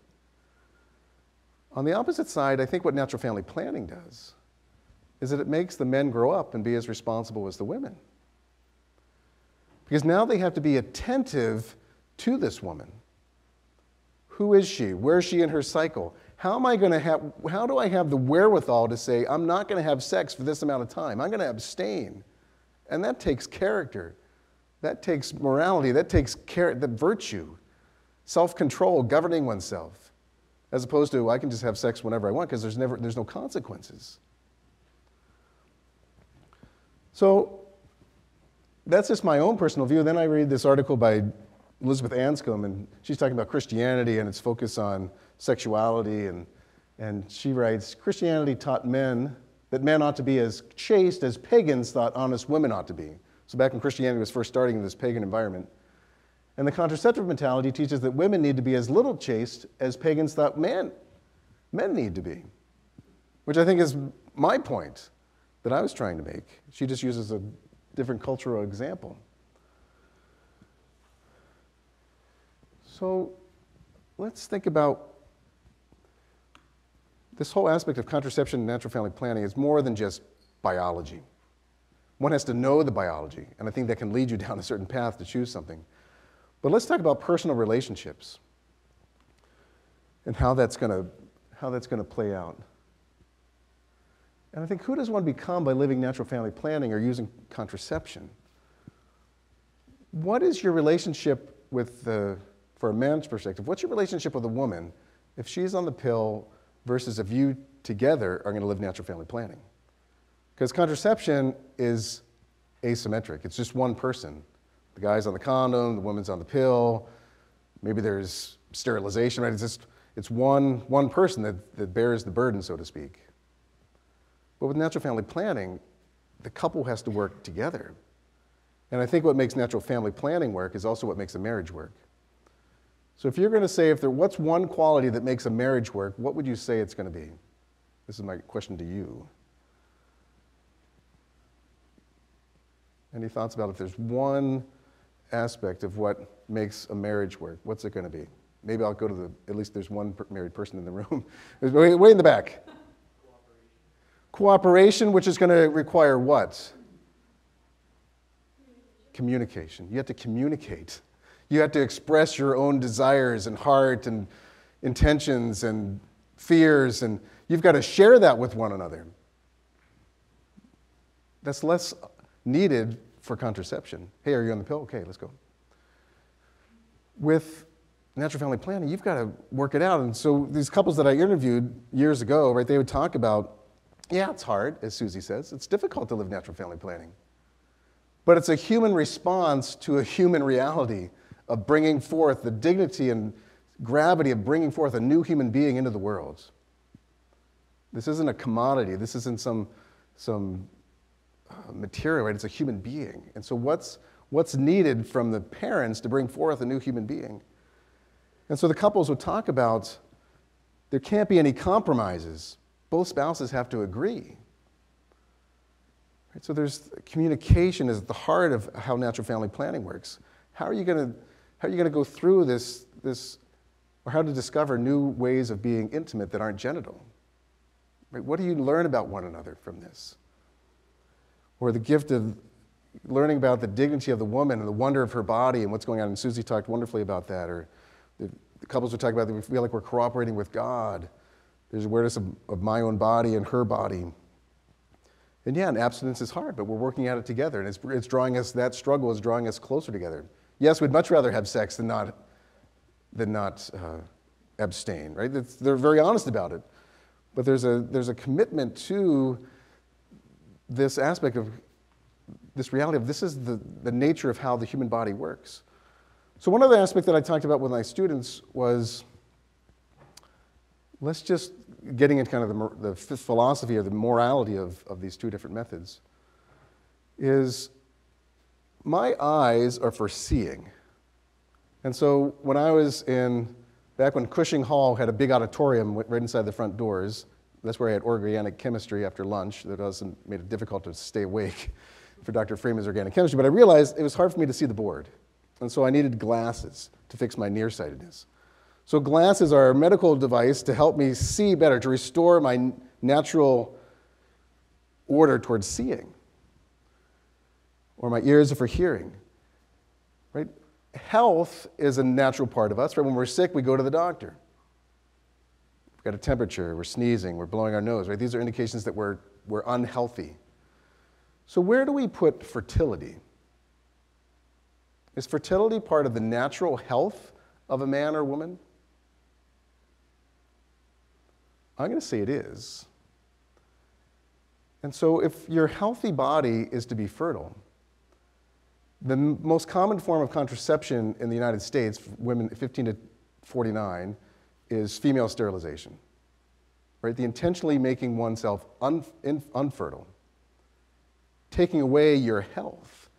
On the opposite side, I think what natural family planning does is that it makes the men grow up and be as responsible as the women. Because now they have to be attentive to this woman. Who is she? Where is she in her cycle? How do I have the wherewithal to say, I'm not going to have sex for this amount of time. I'm going to abstain. And that takes character. That takes morality. That takes the virtue, self-control, governing oneself, as opposed to I can just have sex whenever I want because there's no consequences. So that's just my own personal view. Then I read this article by Elizabeth Anscombe, and she's talking about Christianity and its focus on sexuality, and she writes, Christianity taught men that men ought to be as chaste as pagans thought honest women ought to be. So back when Christianity was first starting in this pagan environment. And the contraceptive mentality teaches that women need to be as little chaste as pagans thought men need to be, which I think is my point that I was trying to make. She just uses a different cultural example. So let's think about this whole aspect of contraception and natural family planning is more than just biology. One has to know the biology, and I think that can lead you down a certain path to choose something. But let's talk about personal relationships and how that's going to play out. And I think, who does one become by living natural family planning or using contraception? What is your relationship with for a man's perspective, what's your relationship with a woman if she's on the pill versus if you together are going to live natural family planning? Because contraception is asymmetric. It's just one person. The guy's on the condom, the woman's on the pill. Maybe there's sterilization, right? It's one person that bears the burden, so to speak. But with natural family planning, the couple has to work together. And I think what makes natural family planning work is also what makes a marriage work. So if you're going to say, what's one quality that makes a marriage work, what would you say it's going to be? This is my question to you. Any thoughts about if there's one aspect of what makes a marriage work, what's it going to be? Maybe I'll go to at least there's one married person in the room. Way in the back. Cooperation, which is going to require what? Communication. You have to communicate. You have to express your own desires and heart and intentions and fears, and you've got to share that with one another. That's less needed for contraception. Hey, are you on the pill? Okay, let's go. With natural family planning, you've got to work it out. And so these couples that I interviewed years ago, right, they would talk about, yeah, it's hard, as Suzy says. It's difficult to live natural family planning. But it's a human response to a human reality of bringing forth the dignity and gravity of bringing forth a new human being into the world. This isn't a commodity. This isn't some material, right? It's a human being. And so what's needed from the parents to bring forth a new human being? And so the couples would talk about there can't be any compromises. Both spouses have to agree. Right? So there's communication is at the heart of how natural family planning works. How are you going to go through this, or how to discover new ways of being intimate that aren't genital? Right? What do you learn about one another from this? Or the gift of learning about the dignity of the woman and the wonder of her body and what's going on. And Suzy talked wonderfully about that. Or the couples would talk about that we feel like we're cooperating with God. There's awareness of my own body and her body. And yeah, and abstinence is hard, but we're working at it together. And it's drawing us, that struggle is drawing us closer together. Yes, we'd much rather have sex than not abstain, right? They're very honest about it. But there's a commitment to this aspect of this reality of this is the nature of how the human body works. So one other aspect that I talked about with my students was let's just getting into kind of the philosophy or the morality of these two different methods is my eyes are for seeing. And so when I was back when Cushing Hall had a big auditorium right inside the front doors, that's where I had organic chemistry after lunch. That made it difficult to stay awake for Dr. Freeman's organic chemistry. But I realized it was hard for me to see the board. And so I needed glasses to fix my nearsightedness. So glasses are a medical device to help me see better, to restore my natural order towards seeing. Or my ears are for hearing. Right? Health is a natural part of us. Right? When we're sick, we go to the doctor. We've got a temperature, we're sneezing, we're blowing our nose, right? These are indications that we're unhealthy. So where do we put fertility? Is fertility part of the natural health of a man or woman? I'm going to say it is. And so if your healthy body is to be fertile, the most common form of contraception in the United States, for women 15 to 49, is female sterilization, right? The intentionally making oneself unfertile, taking away your health.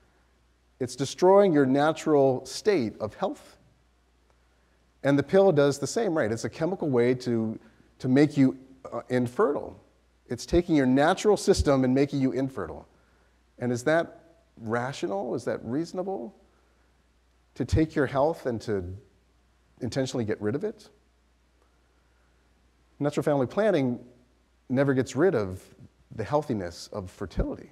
It's destroying your natural state of health. And the pill does the same, right? It's a chemical way to make you infertile. It's taking your natural system and making you infertile. And is that rational? Is that reasonable? To take your health and to intentionally get rid of it? Natural family planning never gets rid of the healthiness of fertility.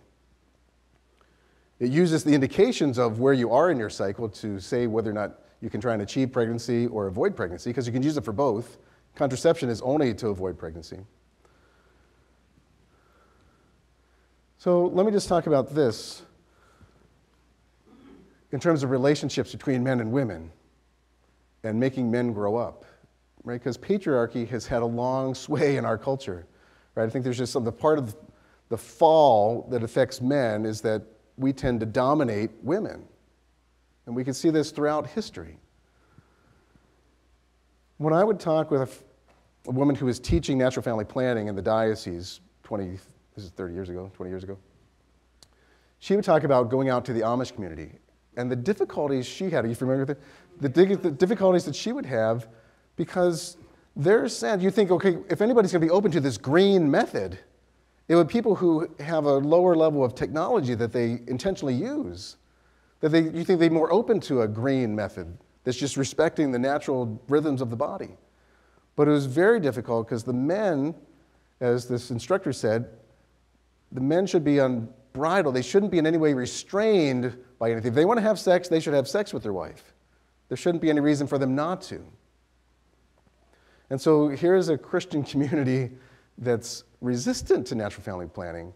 It uses the indications of where you are in your cycle to say whether or not you can try and achieve pregnancy or avoid pregnancy, because you can use it for both. Contraception is only to avoid pregnancy. So let me just talk about this in terms of relationships between men and women and making men grow up, right? Because patriarchy has had a long sway in our culture, right? I think there's just the part of the fall that affects men is that we tend to dominate women. And we can see this throughout history. When I would talk with a woman who was teaching natural family planning in the diocese 20 years ago, she would talk about going out to the Amish community and the difficulties she had. Are you familiar with it? The difficulties that she would have because they're sad. You think, okay, if anybody's going to be open to this green method, it would be people who have a lower level of technology that they intentionally use. You think they're more open to a green method that's just respecting the natural rhythms of the body. But it was very difficult because the men, as this instructor said, the men should be unbridled. They shouldn't be in any way restrained by anything. If they want to have sex, they should have sex with their wife. There shouldn't be any reason for them not to. And so here's a Christian community that's resistant to natural family planning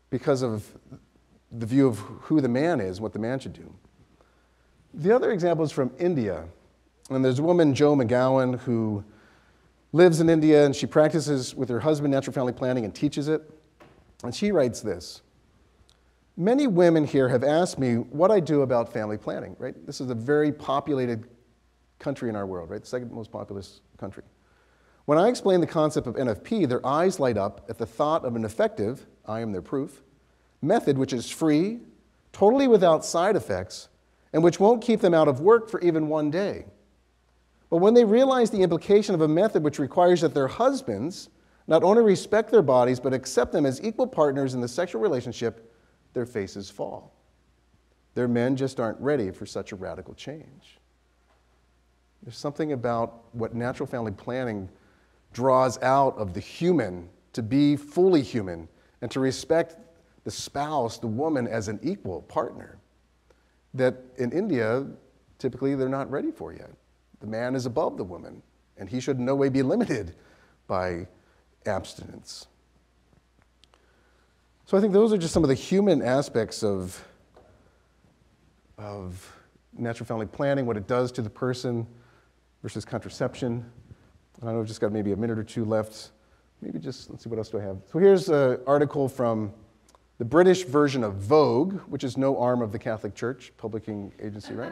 because of the view of who the man is, what the man should do. The other example is from India. And there's a woman, Jo McGowan, who lives in India, and she practices with her husband natural family planning and teaches it. And she writes this: many women here have asked me what I do about family planning, right? This is a very populated country in our world, right? The second most populous country. When I explain the concept of NFP, their eyes light up at the thought of an effective, I am their proof, method which is free, totally without side effects, and which won't keep them out of work for even one day. But when they realize the implication of a method which requires that their husbands not only respect their bodies, but accept them as equal partners in the sexual relationship, their faces fall. Their men just aren't ready for such a radical change. There's something about what natural family planning draws out of the human to be fully human and to respect the spouse, the woman, as an equal partner that in India, typically they're not ready for yet. The man is above the woman, and he should in no way be limited by abstinence. So I think those are just some of the human aspects of natural family planning, what it does to the person versus contraception. I know I've just got maybe a minute or two left. Maybe just, let's see, what else do I have? So here's an article from the British version of Vogue, which is no arm of the Catholic Church, publishing agency, right?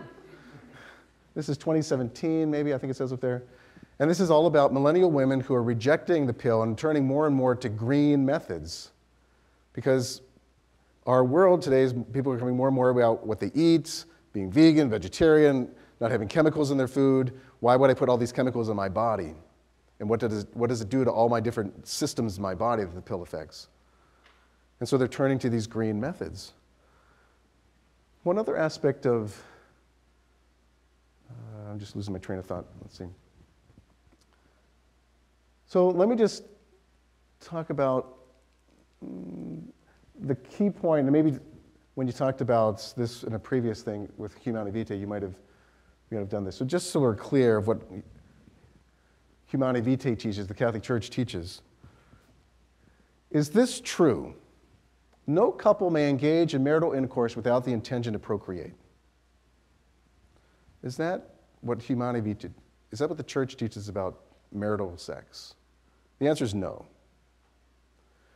This is 2017, maybe, I think it says up there. And this is all about millennial women who are rejecting the pill and turning more and more to green methods. Because our world today is people are becoming more and more about what they eat, being vegan, vegetarian, not having chemicals in their food. Why would I put all these chemicals in my body? And what does it do to all my different systems in my body that the pill affects? And so they're turning to these green methods. One other aspect of, I'm just losing my train of thought. Let's see. So let me just talk about the key point, and maybe when you talked about this in a previous thing with Humanae Vitae, you might have done this. So just so we're clear of what Humanae Vitae teaches, the Catholic Church teaches. Is this true? No couple may engage in marital intercourse without the intention to procreate. Is that what Humanae Vitae, is that what the Church teaches about marital sex? The answer is no.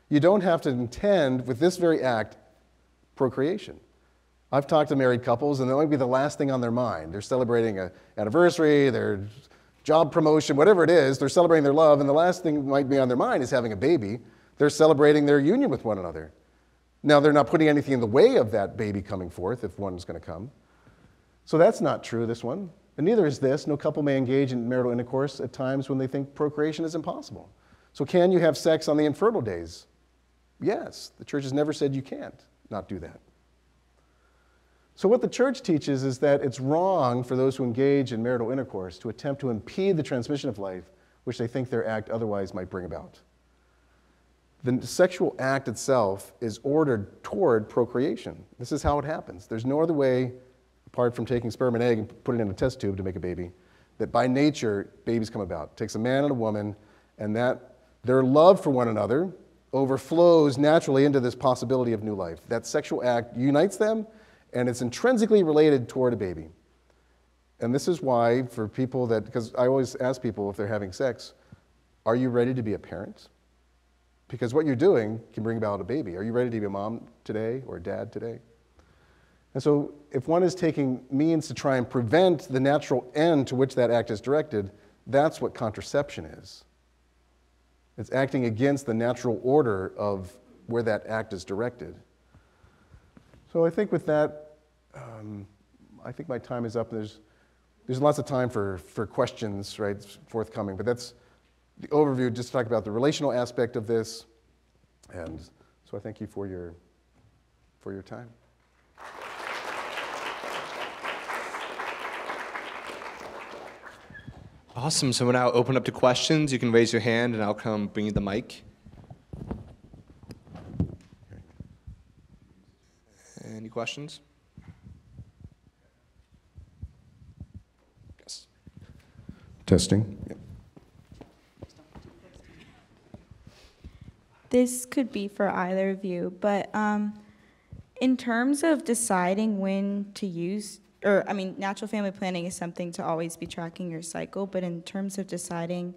You don't have to intend with this very act procreation. I've talked to married couples, and that might be the last thing on their mind. They're celebrating an anniversary, their job promotion, whatever it is, they're celebrating their love, and the last thing that might be on their mind is having a baby. They're celebrating their union with one another. Now, they're not putting anything in the way of that baby coming forth, if one's going to come. So that's not true, this one. And neither is this. No couple may engage in marital intercourse at times when they think procreation is impossible. So can you have sex on the infertile days? Yes. The Church has never said you can't not do that. So what the Church teaches is that it's wrong for those who engage in marital intercourse to attempt to impede the transmission of life which they think their act otherwise might bring about. The sexual act itself is ordered toward procreation. This is how it happens. There's no other way, apart from taking sperm and egg and putting it in a test tube to make a baby, that by nature, babies come about. It takes a man and a woman, and that their love for one another overflows naturally into this possibility of new life. That sexual act unites them, and it's intrinsically related toward a baby. And this is why, for people that, because I always ask people if they're having sex, are you ready to be a parent? Because what you're doing can bring about a baby. Are you ready to be a mom today or a dad today? And so if one is taking means to try and prevent the natural end to which that act is directed, that's what contraception is. It's acting against the natural order of where that act is directed. So I think with that, I think my time is up. There's lots of time for questions, right, forthcoming, but that's the overview, just to talk about the relational aspect of this. And so I thank you for your time. Awesome. So we'll now open up to questions. You can raise your hand, and I'll come bring you the mic. Any questions? Yes. Testing. Yep. This could be for either of you, but in terms of deciding when to use, or I mean, natural family planning is something to always be tracking your cycle, but in terms of deciding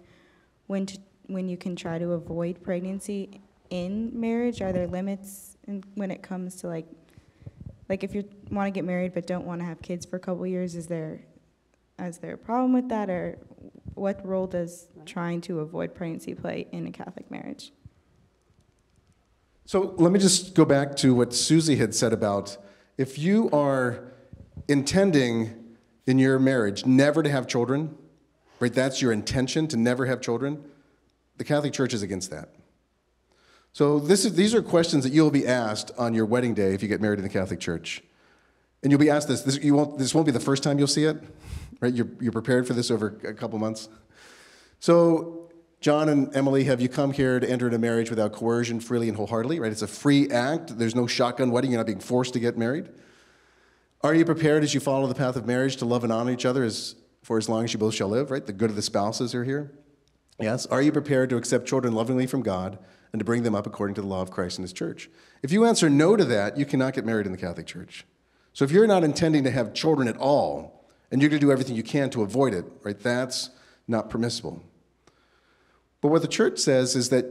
when you can try to avoid pregnancy in marriage, are there limits when it comes to like if you want to get married but don't want to have kids for a couple years, is there a problem with that, or what role does trying to avoid pregnancy play in a Catholic marriage? So let me just go back to what Suzy had said about if you are intending in your marriage never to have children, right? That's your intention, to never have children. The Catholic Church is against that. So these are questions that you'll be asked on your wedding day if you get married in the Catholic Church. And you'll be asked this. This won't be the first time you'll see it, right? You're prepared for this over a couple months. So John and Emily, have you come here to enter into marriage without coercion, freely and wholeheartely, right? It's a free act. There's no shotgun wedding. You're not being forced to get married. Are you prepared as you follow the path of marriage to love and honor each other for as long as you both shall live, right? The good of the spouses are here. Yes. Are you prepared to accept children lovingly from God and to bring them up according to the law of Christ and his church? If you answer no to that, you cannot get married in the Catholic Church. So if you're not intending to have children at all, and you're going to do everything you can to avoid it, right, that's not permissible. But what the Church says is that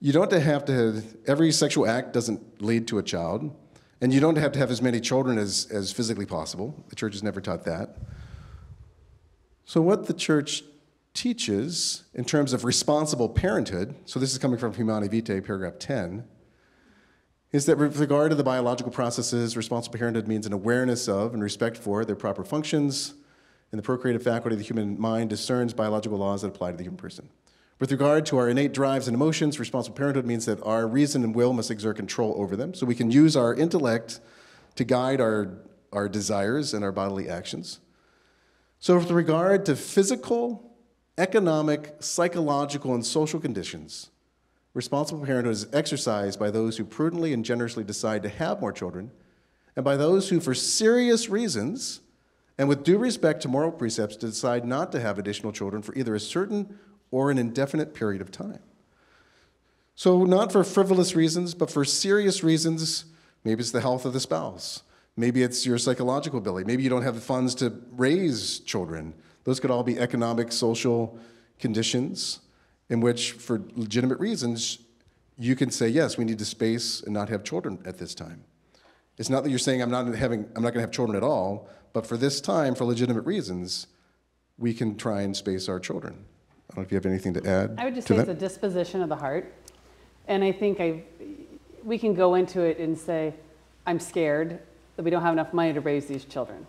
you don't have to have, every sexual act doesn't lead to a child, and you don't have to have as many children as physically possible. The Church has never taught that. So what the Church teaches in terms of responsible parenthood, so this is coming from Humanae Vitae, paragraph 10, is that with regard to the biological processes, responsible parenthood means an awareness of and respect for their proper functions, and the procreative faculty of the human mind discerns biological laws that apply to the human person. With regard to our innate drives and emotions, responsible parenthood means that our reason and will must exert control over them, so we can use our intellect to guide our desires and our bodily actions. So with regard to physical, economic, psychological, and social conditions, responsible parenthood is exercised by those who prudently and generously decide to have more children, and by those who, for serious reasons, and with due respect to moral precepts, decide not to have additional children for either a certain or an indefinite period of time. So not for frivolous reasons, but for serious reasons. Maybe it's the health of the spouse. Maybe it's your psychological ability. Maybe you don't have the funds to raise children. Those could all be economic, social conditions in which, for legitimate reasons, you can say, yes, we need to space and not have children at this time. It's not that you're saying I'm not going to have children at all, but for this time, for legitimate reasons, we can try and space our children. I don't know if you have anything to add. I would just say it's a disposition of the heart. And I think we can go into it and say, I'm scared that we don't have enough money to raise these children.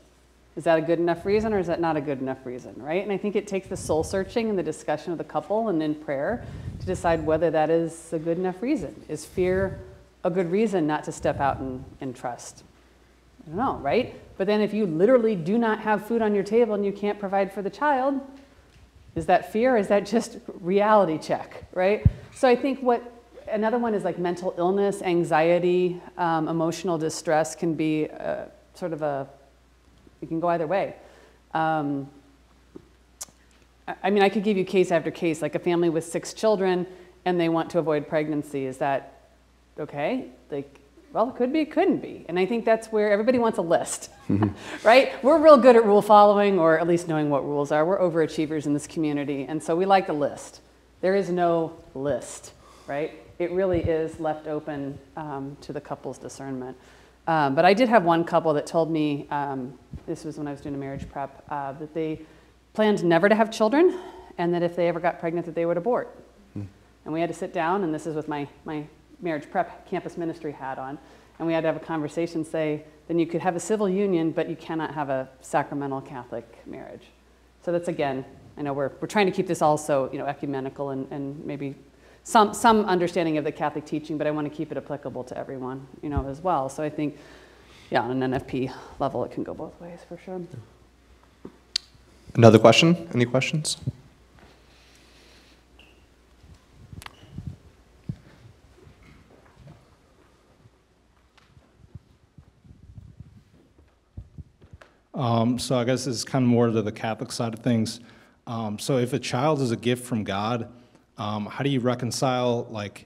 Is that a good enough reason, or is that not a good enough reason, right? And I think it takes the soul searching and the discussion of the couple and in prayer to decide whether that is a good enough reason. Is fear a good reason not to step out and trust? I don't know, right? But then if you literally do not have food on your table and you can't provide for the child, Is that fear, or is that just reality check, right? So I think another one is like mental illness, anxiety, emotional distress can be it can go either way. I mean, I could give you case after case, like a family with 6 children and they want to avoid pregnancy. Is that okay? Like, well, it could be, it couldn't be. And I think that's where everybody wants a list, right? We're real good at rule following, or at least knowing what rules are. We're overachievers in this community, and so we like a list. There is no list, right? It really is left open to the couple's discernment. But I did have one couple that told me, this was when I was doing a marriage prep, that they planned never to have children, and that if they ever got pregnant that they would abort. And we had to sit down, and this is with my marriage prep campus ministry hat on, and we had to have a conversation, say, then you could have a civil union, but you cannot have a sacramental Catholic marriage. So that's, again, I know we're trying to keep this also, ecumenical and maybe some understanding of the Catholic teaching, but I want to keep it applicable to everyone, as well. So I think, yeah, on an NFP level, it can go both ways for sure. Another question? Any questions? So I guess this is kind of more to the Catholic side of things. So if a child is a gift from God, how do you reconcile, like,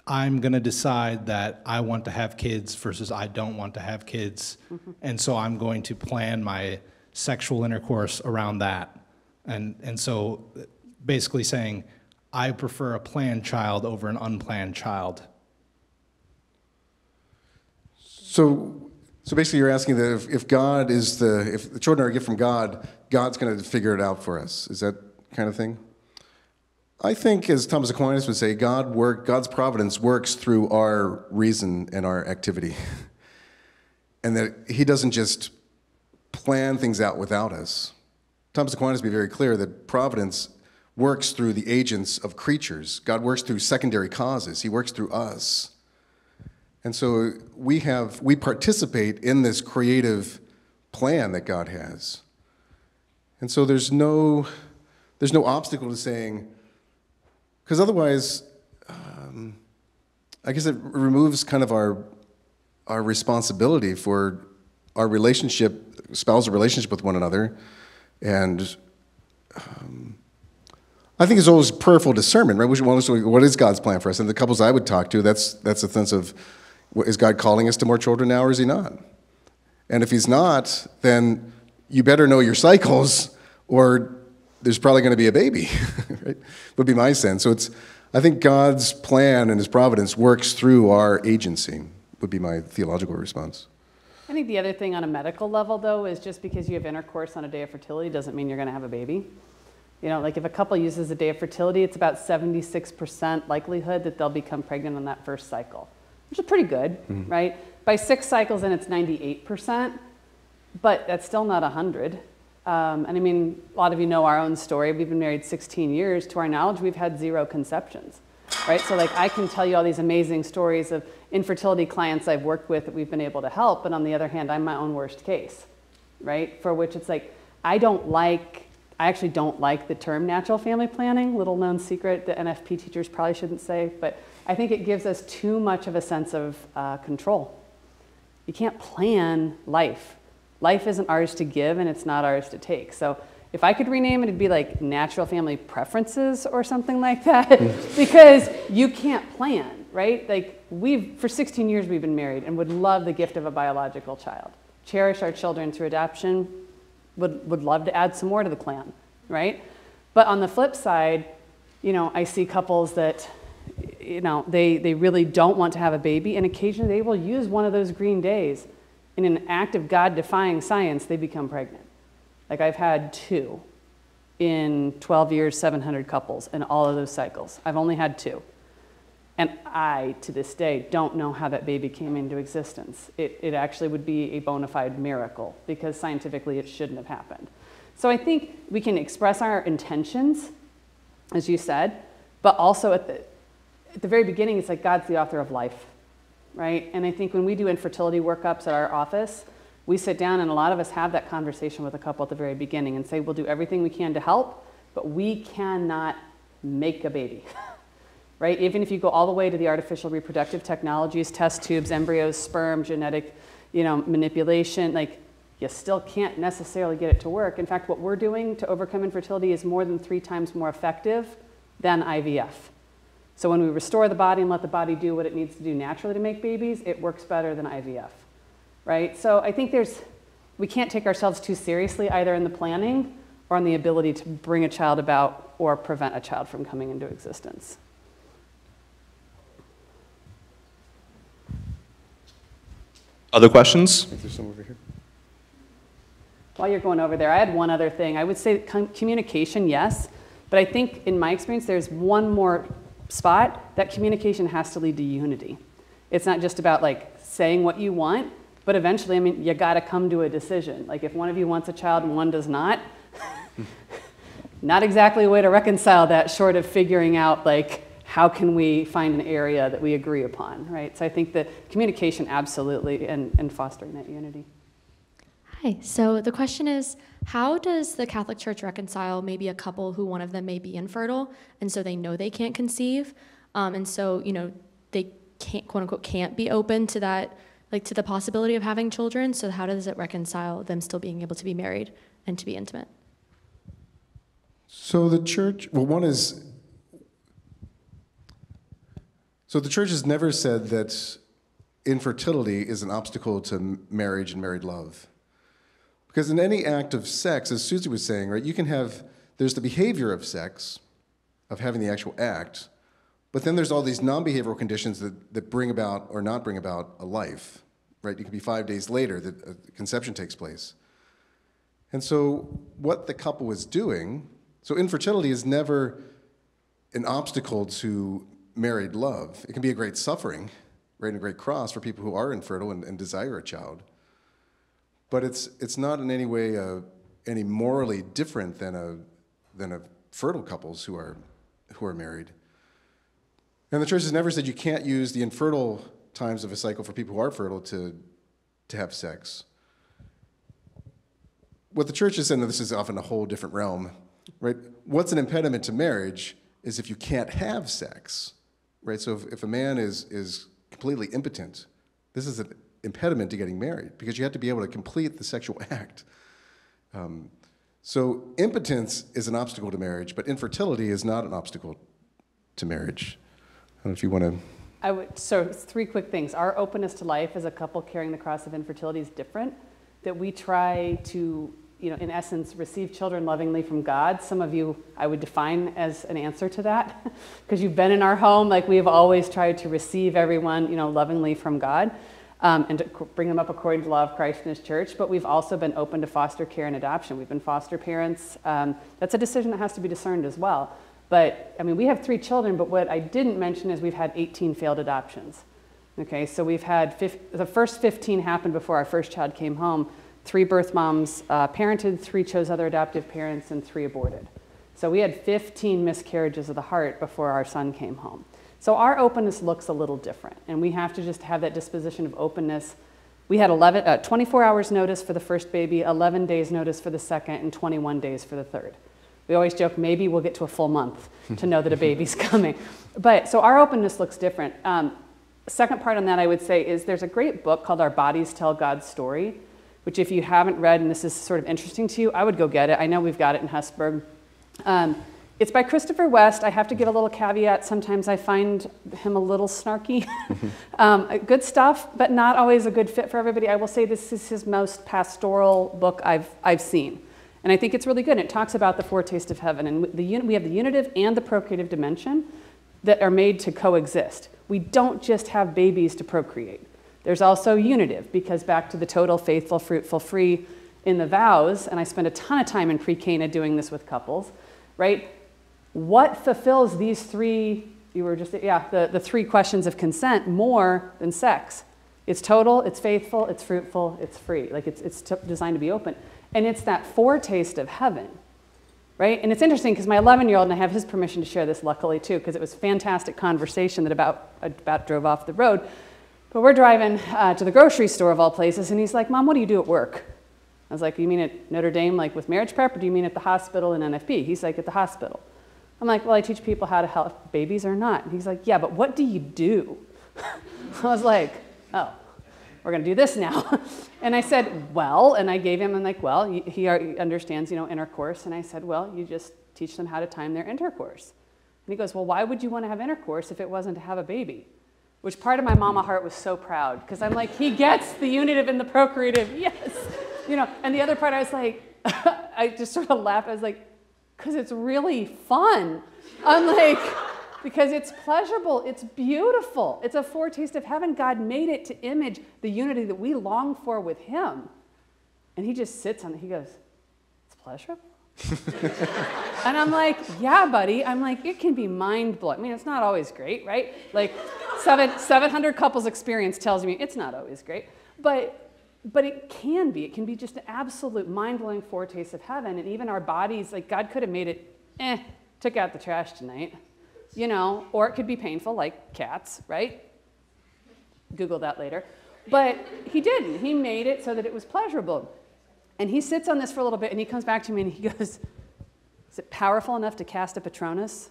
I'm going to decide that I want to have kids versus I don't want to have kids, and so I'm going to plan my sexual intercourse around that. And so basically saying, I prefer a planned child over an unplanned child. So basically you're asking that if God is if the children are a gift from God, God's going to figure it out for us. Is that kind of thing? I think, as Thomas Aquinas would say, God's providence works through our reason and our activity. And that he doesn't just plan things out without us. Thomas Aquinas would be very clear that providence works through the agents of creatures. God works through secondary causes. He works through us. And so we participate in this creative plan that God has. And so there's no obstacle to saying, because otherwise, I guess it removes kind of our responsibility for our spousal relationship with one another. And I think it's always prayerful discernment, right? What is God's plan for us? And the couples I would talk to, that's a sense of, is God calling us to more children now, or is he not? And if he's not, then you better know your cycles, or there's probably going to be a baby, right? Would be my sense. So I think God's plan and his providence works through our agency, would be my theological response. I think the other thing on a medical level, though, is just because you have intercourse on a day of fertility doesn't mean you're going to have a baby. Like if a couple uses a day of fertility, it's about 76% likelihood that they'll become pregnant on that first cycle, which is pretty good, right? By 6 cycles, then it's 98%, but that's still not 100. And I mean, a lot of you know our own story. We've been married 16 years. To our knowledge, we've had 0 conceptions, right? So like I can tell you all these amazing stories of infertility clients I've worked with that we've been able to help, but on the other hand, I'm my own worst case, right? For which it's like, I actually don't like the term natural family planning, little known secret that NFP teachers probably shouldn't say, but I think it gives us too much of a sense of control. You can't plan life. Life isn't ours to give and it's not ours to take. So if I could rename it, it'd be like natural family preferences or something like that, because you can't plan, right? Like for 16 years we've been married and would love the gift of a biological child. Cherish our children through adoption, would love to add some more to the clan, right? But on the flip side, I see couples that, they really don't want to have a baby, and occasionally they will use one of those green days. In an act of God-defying science, they become pregnant. Like I've had 2 in 12 years, 700 couples in all of those cycles. I've only had 2. And I, to this day, don't know how that baby came into existence. It actually would be a bona fide miracle because scientifically it shouldn't have happened. So I think we can express our intentions, as you said, but also at the very beginning, it's like God's the author of life, right? And I think when we do infertility workups at our office, we sit down and a lot of us have that conversation with a couple at the very beginning and say, we'll do everything we can to help, but we cannot make a baby, right? Even if you go all the way to the artificial reproductive technologies, test tubes, embryos, sperm, genetic, manipulation, like, you still can't necessarily get it to work. In fact, what we're doing to overcome infertility is more than 3 times more effective than IVF. So when we restore the body and let the body do what it needs to do naturally to make babies, it works better than IVF, right? So I think we can't take ourselves too seriously either in the planning or in the ability to bring a child about or prevent a child from coming into existence. Other questions? I think there's some over here. While you're going over there, I had one other thing. I would say communication, yes, but I think in my experience, there's one more spot that communication has to lead to unity. It's not just about like saying what you want, but eventually, you gotta come to a decision. Like if one of you wants a child and one does not, not exactly a way to reconcile that short of figuring out like, how can we find an area that we agree upon, right? So I think that communication absolutely and fostering that unity. Hi, so the question is, how does the Catholic Church reconcile maybe a couple who one of them may be infertile, and so they know they can't conceive, and so, they can't, quote unquote, can't be open to that, like to the possibility of having children, so how does it reconcile them still being able to be married and to be intimate? So the church, so the church has never said that infertility is an obstacle to marriage and married love. Because in any act of sex, as Suzy was saying, right, you can have, there's the behavior of sex, of having the actual act, but then there's all these non-behavioral conditions that bring about or not bring about a life, right? You could be 5 days later that conception takes place. And so what the couple was doing, so infertility is never an obstacle to married love. It can be a great suffering, right, and a great cross for people who are infertile and desire a child. But it's not in any way any morally different than a fertile couples who are married. And the church has never said you can't use the infertile times of a cycle for people who are fertile to have sex. What the church has said, and this is often a whole different realm, right? What's an impediment to marriage is if you can't have sex, right? So if a man is completely impotent, this is an impediment to getting married because you have to be able to complete the sexual act. So impotence is an obstacle to marriage, but infertility is not an obstacle to marriage. I don't know if you want to... So 3 quick things. Our openness to life as a couple carrying the cross of infertility is different, that we try to, in essence, receive children lovingly from God. Some of you I would define as an answer to that because you've been in our home, like we have always tried to receive everyone, lovingly from God. And to bring them up according to the law of Christ and His church, but we've also been open to foster care and adoption. We've been foster parents. That's a decision that has to be discerned as well. But, we have 3 children, but what I didn't mention is we've had 18 failed adoptions. Okay, so we've had, the first 15 happened before our first child came home. 3 birth moms parented, 3 chose other adoptive parents, and 3 aborted. So we had 15 miscarriages of the heart before our son came home. So our openness looks a little different, and we have to just have that disposition of openness. We had 24 hours notice for the first baby, 11 days notice for the second, and 21 days for the third. We always joke maybe we'll get to a full month to know that a baby's coming. But so our openness looks different. Second part on that I would say is there's a great book called Our Bodies Tell God's Story, which if you haven't read and this is sort of interesting to you, I would go get it. I know we've got it in Hesburgh. It's by Christopher West. I have to give a little caveat. Sometimes I find him a little snarky. Good stuff, but not always a good fit for everybody. I will say this is his most pastoral book I've seen. And I think it's really good. It talks about the foretaste of heaven. And we have the unitive and the procreative dimension that are made to coexist. We don't just have babies to procreate. There's also unitive, because back to the total, faithful, fruitful, free in the vows, and I spend a ton of time in pre-Cana doing this with couples, right? What fulfills these 3, the 3 questions of consent more than sex? It's total, it's faithful, it's fruitful, it's free. Like it's designed to be open. And it's that foretaste of heaven, right? And it's interesting because my 11-year-old, and I have his permission to share this luckily too, because it was fantastic conversation that about drove off the road. But we're driving to the grocery store of all places, and he's like, "Mom, what do you do at work?" I was like, you mean at Notre Dame, like with marriage prep, or do you mean at the hospital in NFP? He's like, at the hospital. I'm like, well, I teach people how to help babies or not. And he's like, yeah, but what do you do? I was like, oh, we're going to do this now. And I said, well, and I gave him, I'm like, well, he understands, intercourse. And I said, well, you just teach them how to time their intercourse. And he goes, well, why would you want to have intercourse if it wasn't to have a baby? Which part of my mama heart was so proud, because I'm like, he gets the unitive and the procreative, yes. And the other part I was like, I just sort of laughed. I was like, because it's really fun. I'm like, because it's pleasurable, it's beautiful. It's a foretaste of heaven. God made it to image the unity that we long for with him. And he just sits on it, he goes, it's pleasurable? And I'm like, yeah, buddy. I'm like, it can be mind-blowing. I mean, it's not always great, right? Like 700 couples experience tells me it's not always great. But it can be. It can be just an absolute mind-blowing foretaste of heaven. And even our bodies, like God could have made it, took out the trash tonight, or it could be painful like cats, right? Google that later. But he didn't. He made it so that it was pleasurable. And he sits on this for a little bit, and he comes back to me, and he goes, is it powerful enough to cast a Patronus?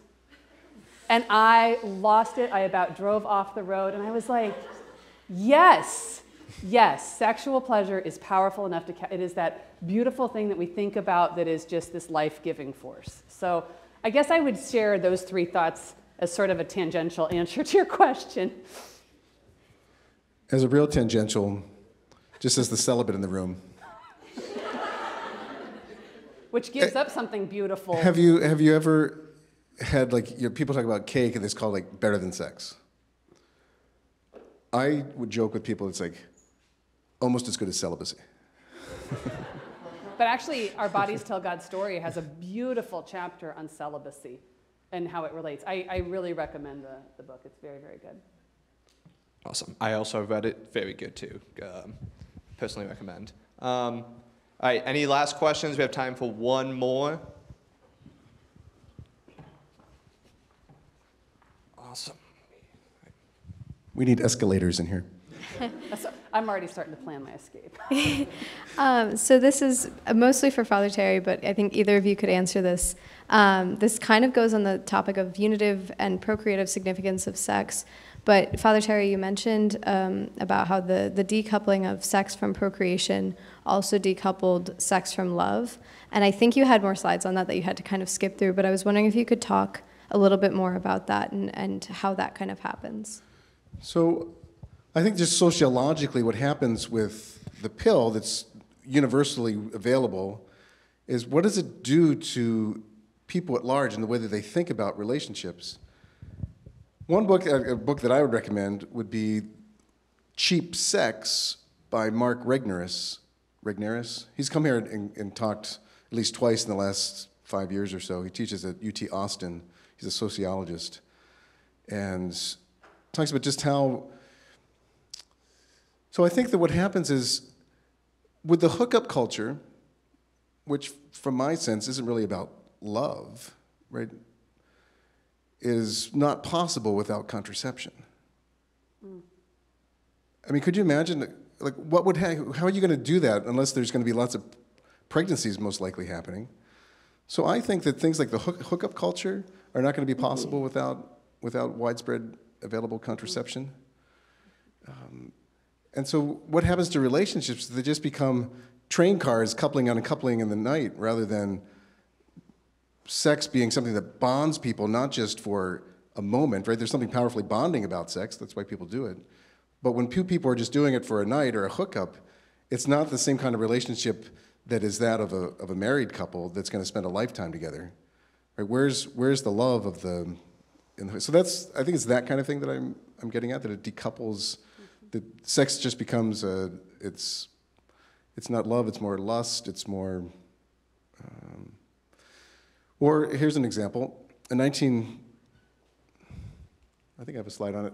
And I lost it. I about drove off the road, and I was like, yes, sexual pleasure is powerful enough to it is that beautiful thing that we think about that is just this life-giving force. So I guess I would share those 3 thoughts as sort of a tangential answer to your question. As a real tangential, just as the celibate in the room. Which gives up something beautiful. Have you ever had, people talk about cake and it's called better than sex? I would joke with people, it's like almost as good as celibacy. But actually, Our Bodies Tell God's Story has a beautiful chapter on celibacy and how it relates. I really recommend the book. It's very, very good. Awesome. I also read it. Very good, too. Personally recommend. All right, any last questions? We have time for one more. Awesome. We need escalators in here. I'm already starting to plan my escape. So this is mostly for Father Terry, but I think either of you could answer this. This kind of goes on the topic of unitive and procreative significance of sex. But Father Terry, you mentioned about how the decoupling of sex from procreation also decoupled sex from love. And I think you had more slides on that you had to kind of skip through, but I was wondering if you could talk a little bit more about that and how that kind of happens. So I think just sociologically what happens with the pill that's universally available is what does it do to people at large and the way that they think about relationships? One book, a book that I would recommend would be Cheap Sex by Mark Regnerus. He's come here and talked at least twice in the last 5 years or so. He teaches at UT Austin. He's a sociologist. And talks about just how... So I think that what happens is, with the hookup culture, which from my sense isn't really about love, right, is not possible without contraception. I mean, could you imagine, how are you going to do that unless there's going to be lots of pregnancies most likely happening? So I think that things like the hookup culture are not going to be possible without widespread available contraception. And so what happens to relationships? They just become train cars coupling on and coupling in the night rather than sex being something that bonds people, not just for a moment, right? There's something powerfully bonding about sex. That's why people do it. But when two people are just doing it for a night or a hookup, it's not the same kind of relationship that is that of a married couple that's going to spend a lifetime together. Right? Where's the love of the... So I think it's that kind of thing that I'm getting at, that it decouples, that sex just becomes it's not love, it's more lust, it's more... Or here's an example. I think I have a slide on it.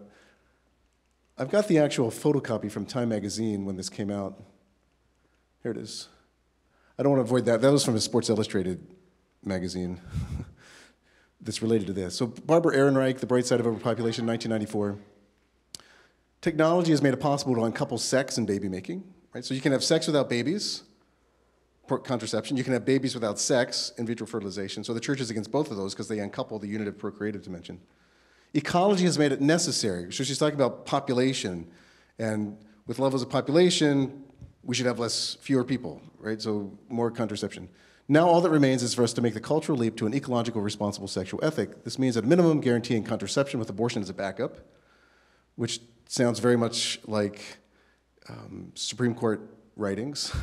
I've got the actual photocopy from Time magazine when this came out. Here it is. I don't want to avoid that. That was from a Sports Illustrated magazine that's related to this. So Barbara Ehrenreich, The Bright Side of Overpopulation, 1994. Technology has made it possible to uncouple sex and baby making, right? So you can have sex without babies, contraception. You can have babies without sex, in vitro fertilization. So the church is against both of those because they uncouple the unitive procreative dimension. Ecology has made it necessary. So she's talking about population, and with levels of population, we should have fewer people, right? So more contraception. Now all that remains is for us to make the cultural leap to an ecological responsible sexual ethic. This means at a minimum guaranteeing contraception with abortion as a backup, which sounds very much like Supreme Court writings,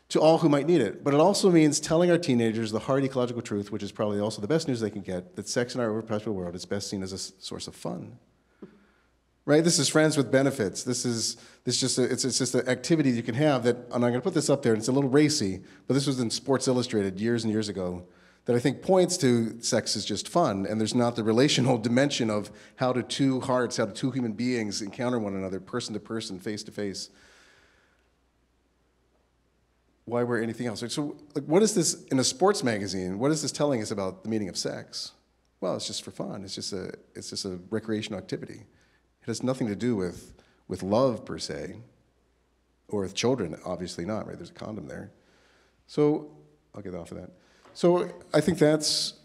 to all who might need it. But it also means telling our teenagers the hard ecological truth, which is probably also the best news they can get, that sex in our overpopulated world is best seen as a source of fun. Right? This is friends with benefits. It's just an activity you can have that, and I'm going to put this up there, and it's a little racy, but this was in Sports Illustrated years and years ago, that I think points to sex is just fun, and there's not the relational dimension of how do two hearts, how do two human beings encounter one another, person to person, face to face. Why wear anything else? So, like, what is this in a sports magazine? What is this telling us about the meaning of sex? Well, it's just for fun. It's just a recreational activity. It has nothing to do with love per se, or with children. Obviously not. Right? There's a condom there. So I'll get off of that. So I think that's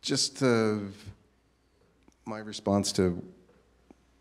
just my response to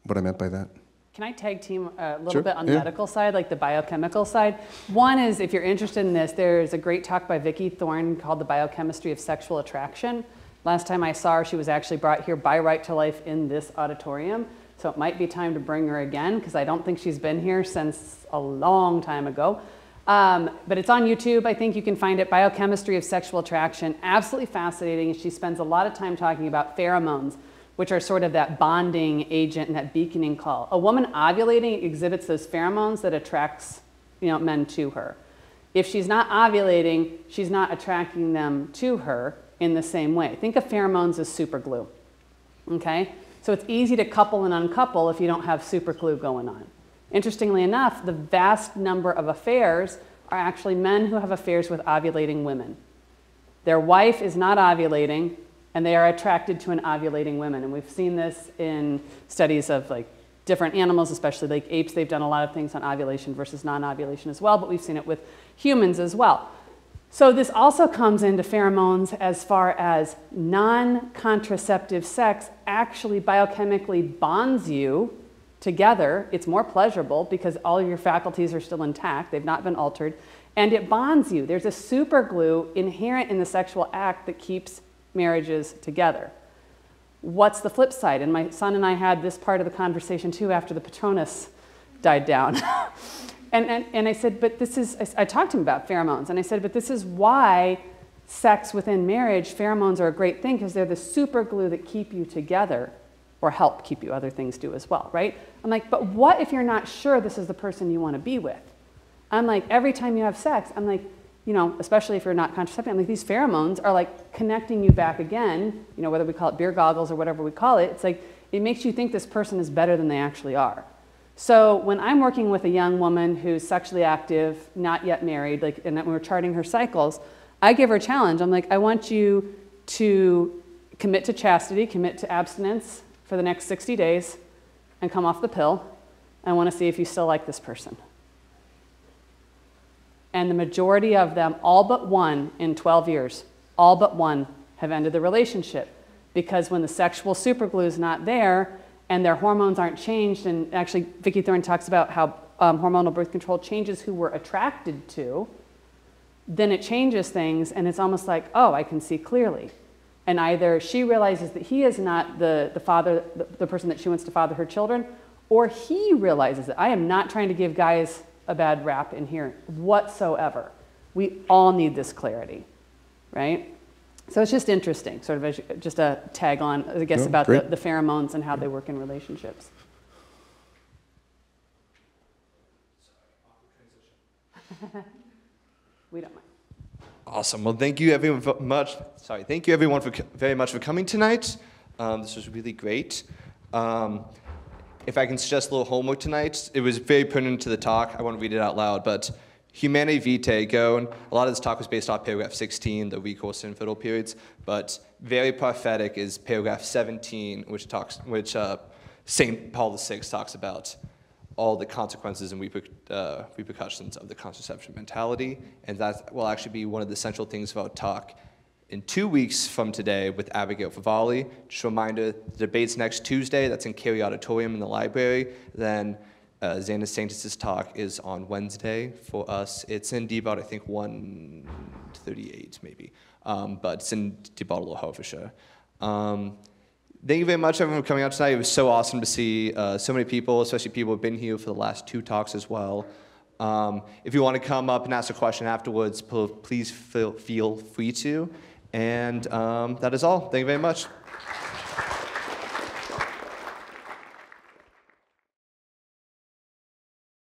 what I meant by that. Can I tag team a little Sure. bit on the medical side, like the biochemical side? One is, if you're interested in this, there's a great talk by Vicki Thorne called The Biochemistry of Sexual Attraction. Last time I saw her, she was actually brought here by Right to Life in this auditorium. So it might be time to bring her again, because I don't think she's been here since a long time ago. But it's on YouTube. I think you can find it, Biochemistry of Sexual Attraction. Absolutely fascinating. She spends a lot of time talking about pheromones, which are sort of that bonding agent and that beaconing call. A woman ovulating exhibits those pheromones that attracts, men to her. If she's not ovulating, she's not attracting them to her in the same way. Think of pheromones as super glue, okay? So it's easy to couple and uncouple if you don't have super glue going on. Interestingly enough, the vast number of affairs are actually men who have affairs with ovulating women. Their wife is not ovulating, and they are attracted to an ovulating woman. And we've seen this in studies of like different animals, especially like apes. They've done a lot of things on ovulation versus non-ovulation as well, but we've seen it with humans as well. So this also comes into pheromones as far as non-contraceptive sex actually biochemically bonds you together. It's more pleasurable because all of your faculties are still intact. They've not been altered. And it bonds you. There's a super glue inherent in the sexual act that keeps marriages together. What's the flip side? And my son and I had this part of the conversation too after the Patronus died down. and I said, but this is, I talked to him about pheromones, and I said, but this is why sex within marriage, pheromones are a great thing, because they're the super glue that keep you together, or help keep you. Other things do as well, right? I'm like, but what if you're not sure this is the person you want to be with? I'm like, every time you have sex, I'm like, especially if you're not contracepting, I'm like, these pheromones are like connecting you back again, whether we call it beer goggles or whatever we call it. It's like, it makes you think this person is better than they actually are. So when I'm working with a young woman who's sexually active, not yet married, and we're charting her cycles, I give her a challenge. I'm like, I want you to commit to chastity, commit to abstinence for the next 60 days, and come off the pill. I want to see if you still like this person. And the majority of them, all but one in 12 years, all but one have ended the relationship. Because when the sexual superglue is not there and their hormones aren't changed, and actually Vicki Thorne talks about how hormonal birth control changes who we're attracted to, then it changes things, and it's almost like, oh, I can see clearly. And either she realizes that he is not the father, the person that she wants to father her children, or he realizes that I am not trying to give guys a bad rap in here whatsoever. We all need this clarity, right? So it's just interesting, sort of just a tag on, I guess, about the pheromones and how they work in relationships. We don't mind. Awesome. Well, thank you everyone Thank you everyone very much for coming tonight. This was really great. If I can suggest a little homework tonight, it was very pertinent to the talk. I won't read it out loud, but Humanae Vitae, go, and a lot of this talk was based off paragraph 16, the recourse to infertile periods, but very prophetic is paragraph 17, which St. Paul VI talks about all the consequences and repercussions of the contraception mentality, and that will actually be one of the central things of our talk in 2 weeks from today with Abigail Favali. Just a reminder, the debate's next Tuesday. That's in Carey Auditorium in the library. Then Xander Sanctus' talk is on Wednesday for us. It's in D-Bot, I think 138 maybe, but it's in D-Bot a little hard for sure. Thank you very much, everyone, for coming out tonight. It was so awesome to see so many people, especially people who have been here for the last 2 talks as well. If you want to come up and ask a question afterwards, please feel free to. And that is all. Thank you very much.